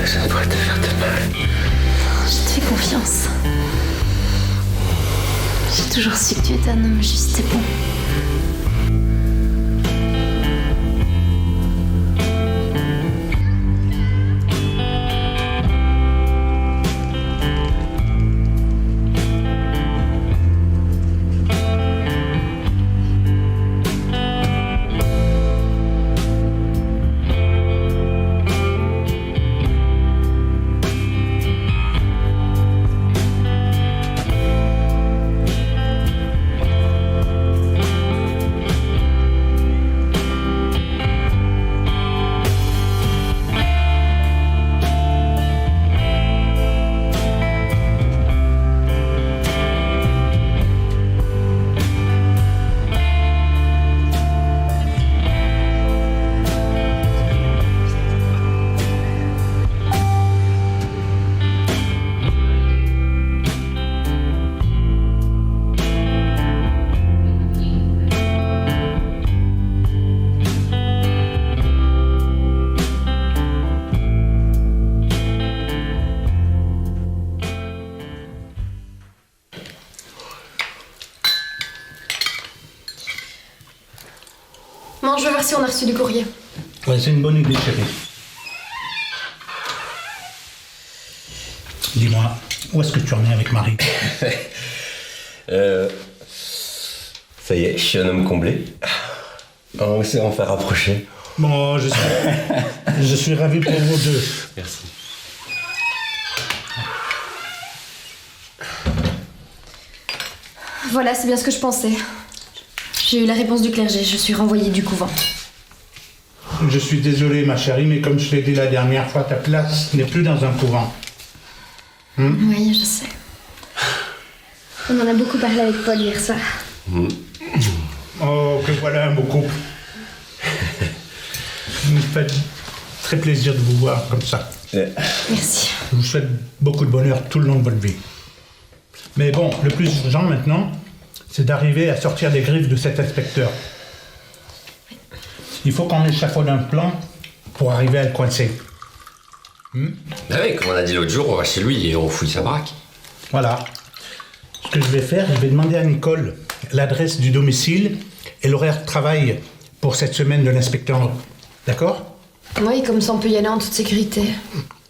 Ça ne pourrait te faire de mal. Je te fais confiance. J'ai toujours su que tu étais un homme juste et bon. Maman, je vais voir si on a reçu du courrier. Ouais, c'est une bonne idée, chérie. Dis-moi, où est-ce que tu en es avec Marie? Ça y est, je suis un homme comblé. On sait en faire rapprocher. Bon, je suis ravi pour vous deux. Merci. Voilà, c'est bien ce que je pensais. J'ai eu la réponse du clergé, je suis renvoyée du couvent. Je suis désolé, ma chérie, mais comme je l'ai dit la dernière fois, ta place n'est plus dans un couvent. Oui, je sais. On en a beaucoup parlé avec Paul hier soir. Oh, que voilà un beau couple. Vous me faites très plaisir de vous voir comme ça. Merci. Je vous souhaite beaucoup de bonheur tout le long de votre vie. Mais bon, le plus urgent maintenant, c'est d'arriver à sortir des griffes de cet inspecteur. Il faut qu'on échafaude un plan pour arriver à le coincer. Bah oui, comme on a dit l'autre jour, on va chez lui et on fouille sa baraque. Voilà. Ce que je vais faire, je vais demander à Nicole l'adresse du domicile et l'horaire de travail pour cette semaine de l'inspecteur. D'accord? Oui, comme ça on peut y aller en toute sécurité.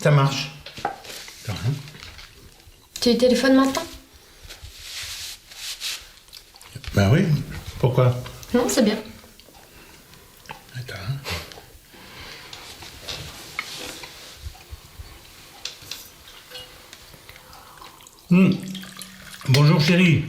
Ça marche. Tu téléphones maintenant? Ben oui. Pourquoi? Non, c'est bien. Bonjour chérie.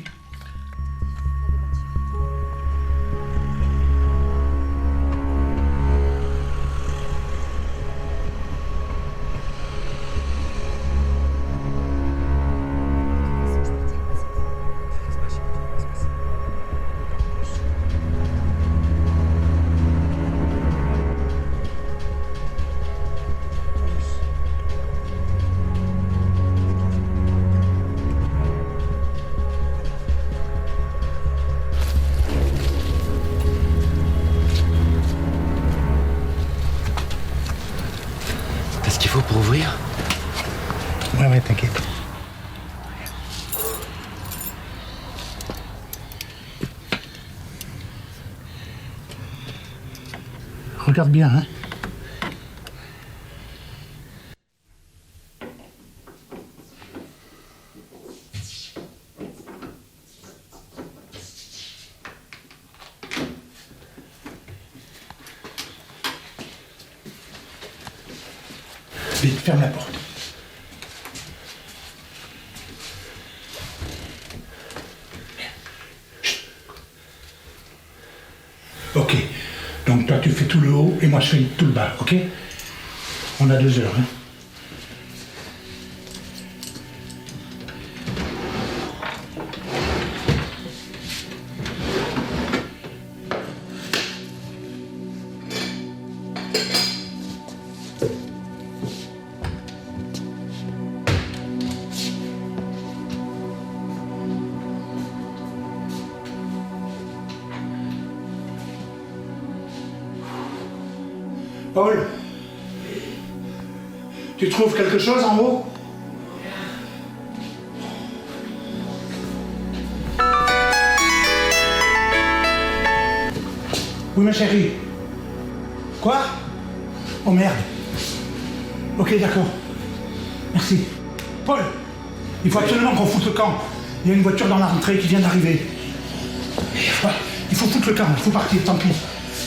Qu'est-ce qu'il faut pour ouvrir? Ouais, t'inquiète. Regarde bien, hein. Vite, ferme la porte. Chut. Ok. Donc toi tu fais tout le haut et moi je fais tout le bas, ok? On a 2 heures, hein? Paul, tu trouves quelque chose en haut? Oui, ma chérie. Quoi? Oh merde. Ok, d'accord. Merci. Paul, il faut absolument qu'on foute le camp. Il y a une voiture dans la rentrée qui vient d'arriver. Il faut foutre le camp, il faut partir, tant pis.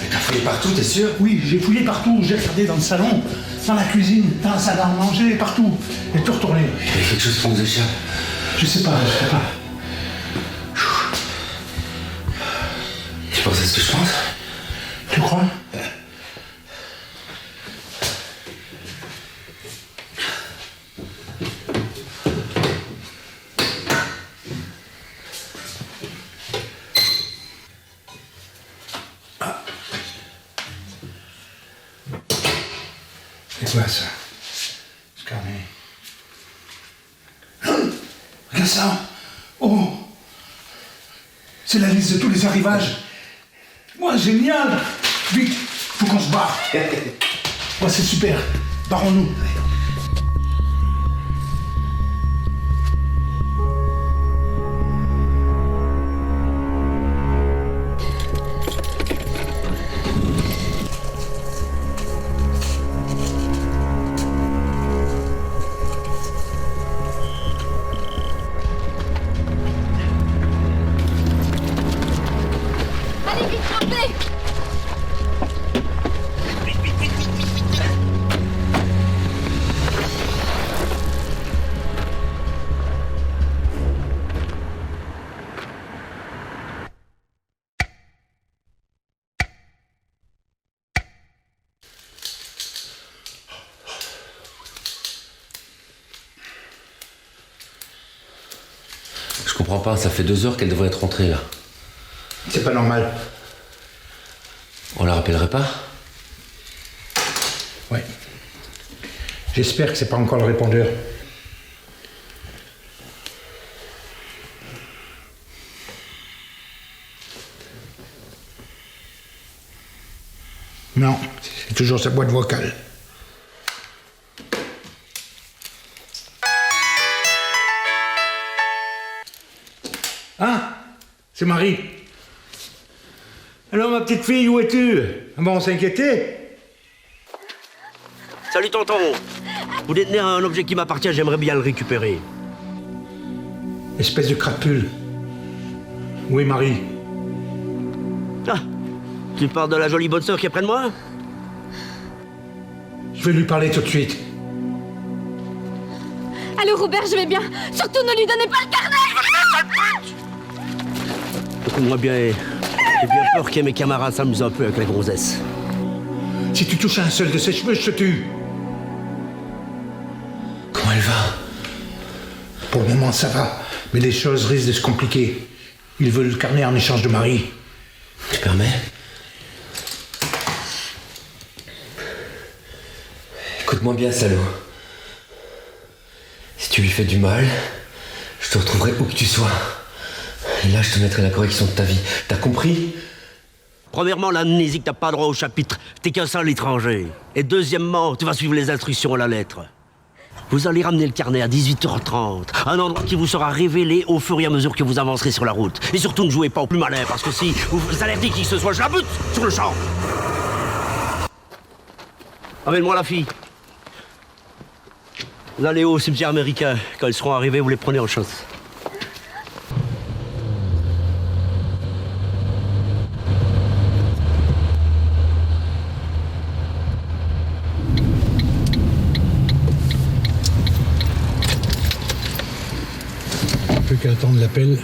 Mais t'as fouillé partout, t'es sûr? Oui, j'ai fouillé partout. J'ai regardé dans le salon, dans la cuisine, dans la salle à manger, partout. J'ai tout retourné. Il y a quelque chose qui nous échappe. Je sais pas. Tu penses à ce que je pense? Tu crois? C'est quoi ça? Ce carnet. Regarde ça! Oh! C'est la liste de tous les arrivages! Ouais, génial! Vite! Faut qu'on se barre! Ouais, c'est super! Barrons-nous! Allez, vite, montez! Je comprends pas, ça fait 2 heures qu'elle devrait être rentrée là. C'est pas normal. On la rappellerait pas? Ouais. J'espère que c'est pas encore le répondeur. Non, c'est toujours sa boîte vocale. Ah, c'est Marie. Alors ma petite fille, où es-tu? Bon, on s'inquiétait. Salut tonton. Vous détenez un objet qui m'appartient, j'aimerais bien le récupérer. Espèce de crapule. Où est Marie? Ah, tu parles de la jolie bonne sœur qui est près de moi? Je vais lui parler tout de suite. Allô Robert, je vais bien. Surtout ne lui donnez pas le carnet. Écoute-moi bien, j'ai bien peur que mes camarades s'amusent un peu avec la gonzesse. Si tu touches à un seul de ses cheveux, je te tue. Comment elle va? Pour le moment, ça va. Mais les choses risquent de se compliquer. Ils veulent le carnet en échange de Marie. Tu permets? Écoute-moi bien, salaud. Si tu lui fais du mal, je te retrouverai où que tu sois. Et là, je te mettrai la correction de ta vie. T'as compris? Premièrement, l'amnésie que t'as pas droit au chapitre, t'es qu'un seul étranger. Et deuxièmement, tu vas suivre les instructions à la lettre. Vous allez ramener le carnet à 18h30, un endroit qui vous sera révélé au fur et à mesure que vous avancerez sur la route. Et surtout, ne jouez pas au plus malin, parce que si vous alertez qui que ce soit, je la bute sur le champ. Amène-moi la fille. Vous allez au cimetière américain. Quand ils seront arrivés, vous les prenez en chasse. Plus qu'à attendre l'appel.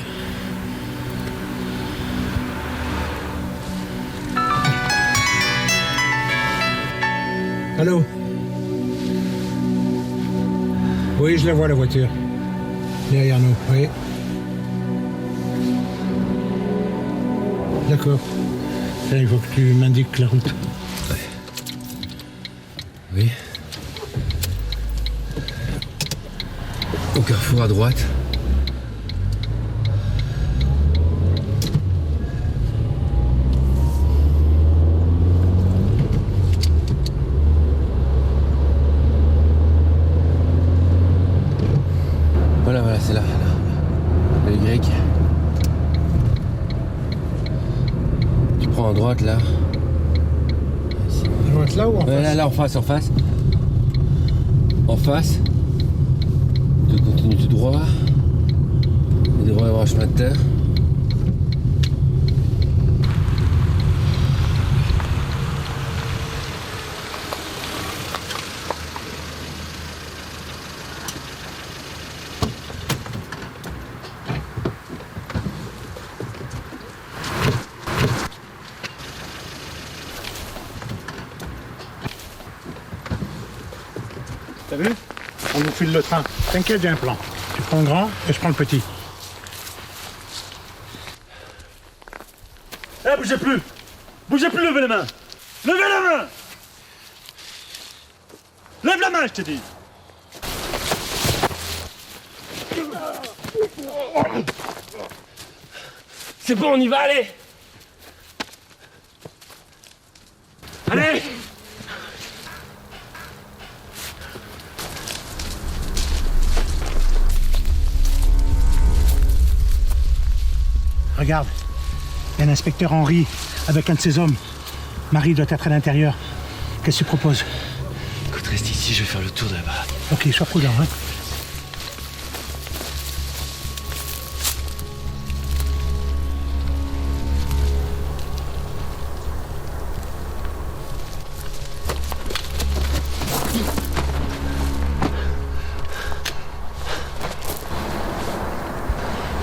Allô? Oui, je la vois, la voiture. Derrière nous, oui. D'accord. Là, il faut que tu m'indiques la route. Oui. Au carrefour à droite. Voilà, c'est là. Le Y. Tu prends à droite là. Ici. À droite là ou en face? Là, en face. En face. Tu continues tout droit. Il devrait y avoir un chemin de terre. T'as vu? On nous file le train. T'inquiète, j'ai un plan. Tu prends le grand et je prends le petit. Eh, bougez plus! Bougez plus, levez les mains! Levez la main! Lève la main, je t'ai dit! C'est bon, on y va, allez! Allez! Regarde, il y a un inspecteur Henri avec un de ses hommes. Marie doit être à l'intérieur. Qu'est-ce que tu proposes? Écoute, reste ici, je vais faire le tour de la baraque. Ok, sois prudent, hein.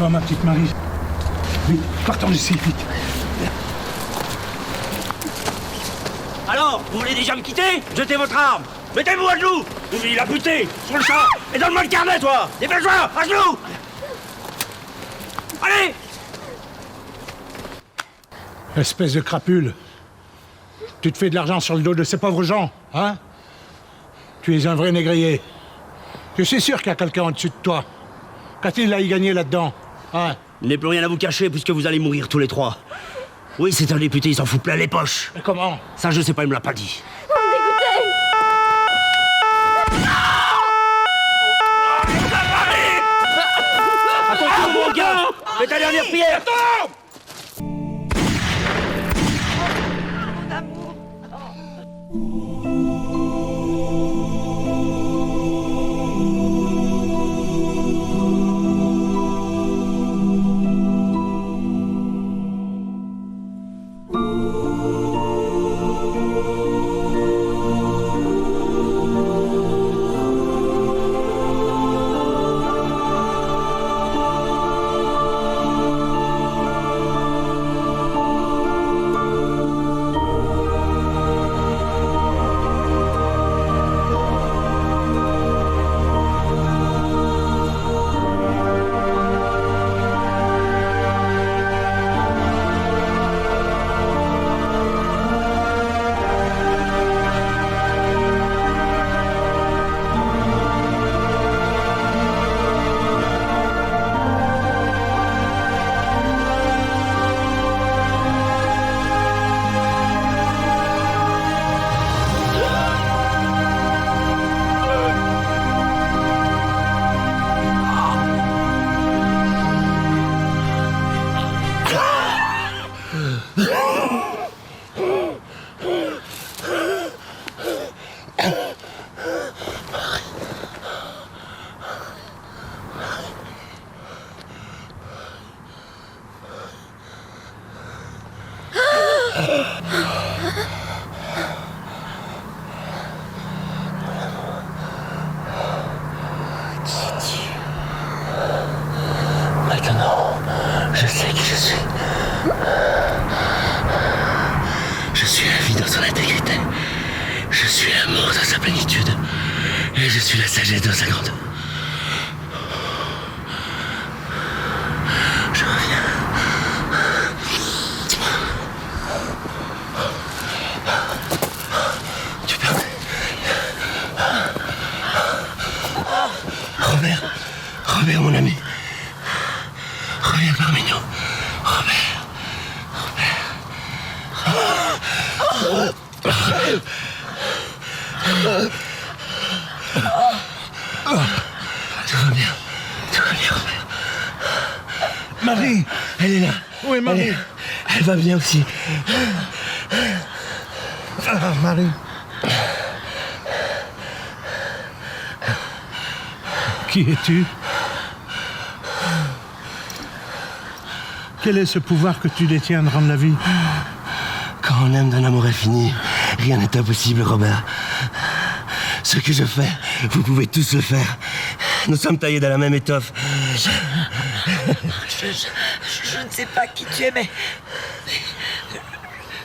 Oh, ma petite Marie. Vite, partons d'ici, vite. Alors, vous voulez déjà me quitter? Jetez votre arme. Mettez-vous à genoux. Oublie la butée sur le champ. Et donne-moi le carnet, toi. Dépêche-toi, à genoux. Espèce de crapule. Tu te fais de l'argent sur le dos de ces pauvres gens, hein? Tu es un vrai négrier. Je suis sûr qu'il y a quelqu'un au-dessus de toi. Qu'a-t-il à y gagner là-dedans, hein? Il n'est plus rien à vous cacher puisque vous allez mourir tous les trois. Oui, c'est un député, il s'en fout plein les poches. Mais comment? Ça, je sais pas, il me l'a pas dit. Attention, mon gars! Fais ta dernière prière! Maintenant, je sais qui je suis. Je suis la vie dans son intégrité. Je suis l'amour dans sa plénitude. Et je suis la sagesse dans sa grandeur. Je reviens. Tu permets. Robert, mon ami. Reviens parmi nous. Robert. Tout va bien, Robert. Marie! Elle est là. Où est Marie? Elle va bien aussi. Ah, Marie. Qui es-tu? Quel est ce pouvoir que tu détiens de rendre la vie? Quand on aime d'un amour infini, rien n'est impossible, Robert. Ce que je fais, vous pouvez tous le faire. Nous sommes taillés dans la même étoffe. Je ne sais pas qui tu es, mais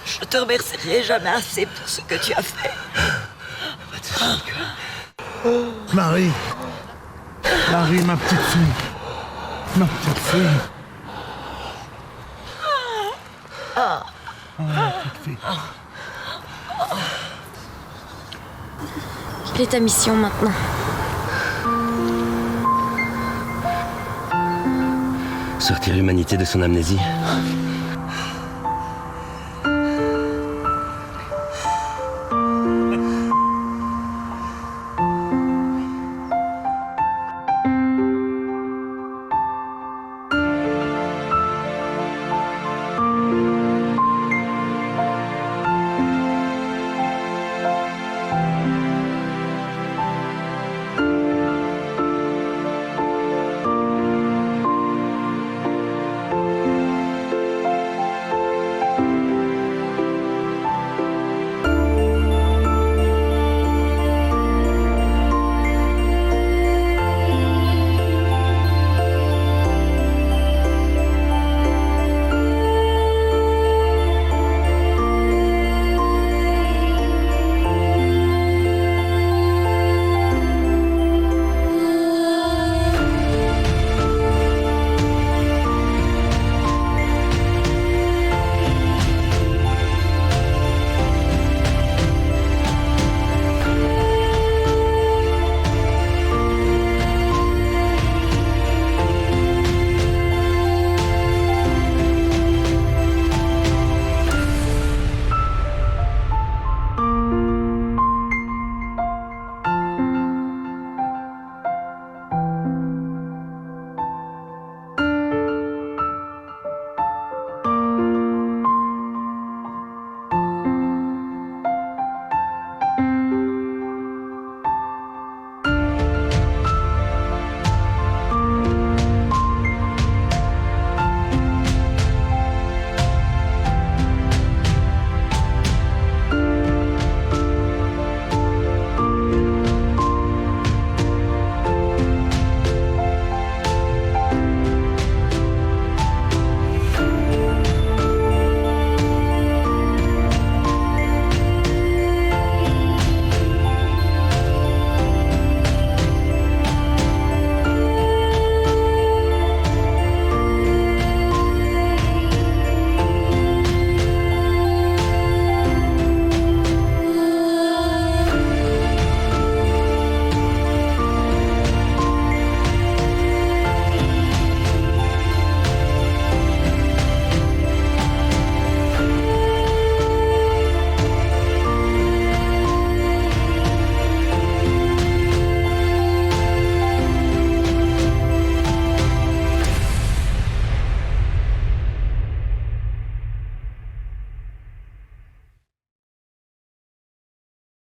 je te remercierai jamais assez pour ce que tu as fait. Marie. Marie, ma petite fille. Ma petite fille. Ma petite fille. Quelle est ta mission maintenant? Sortir l'humanité de son amnésie.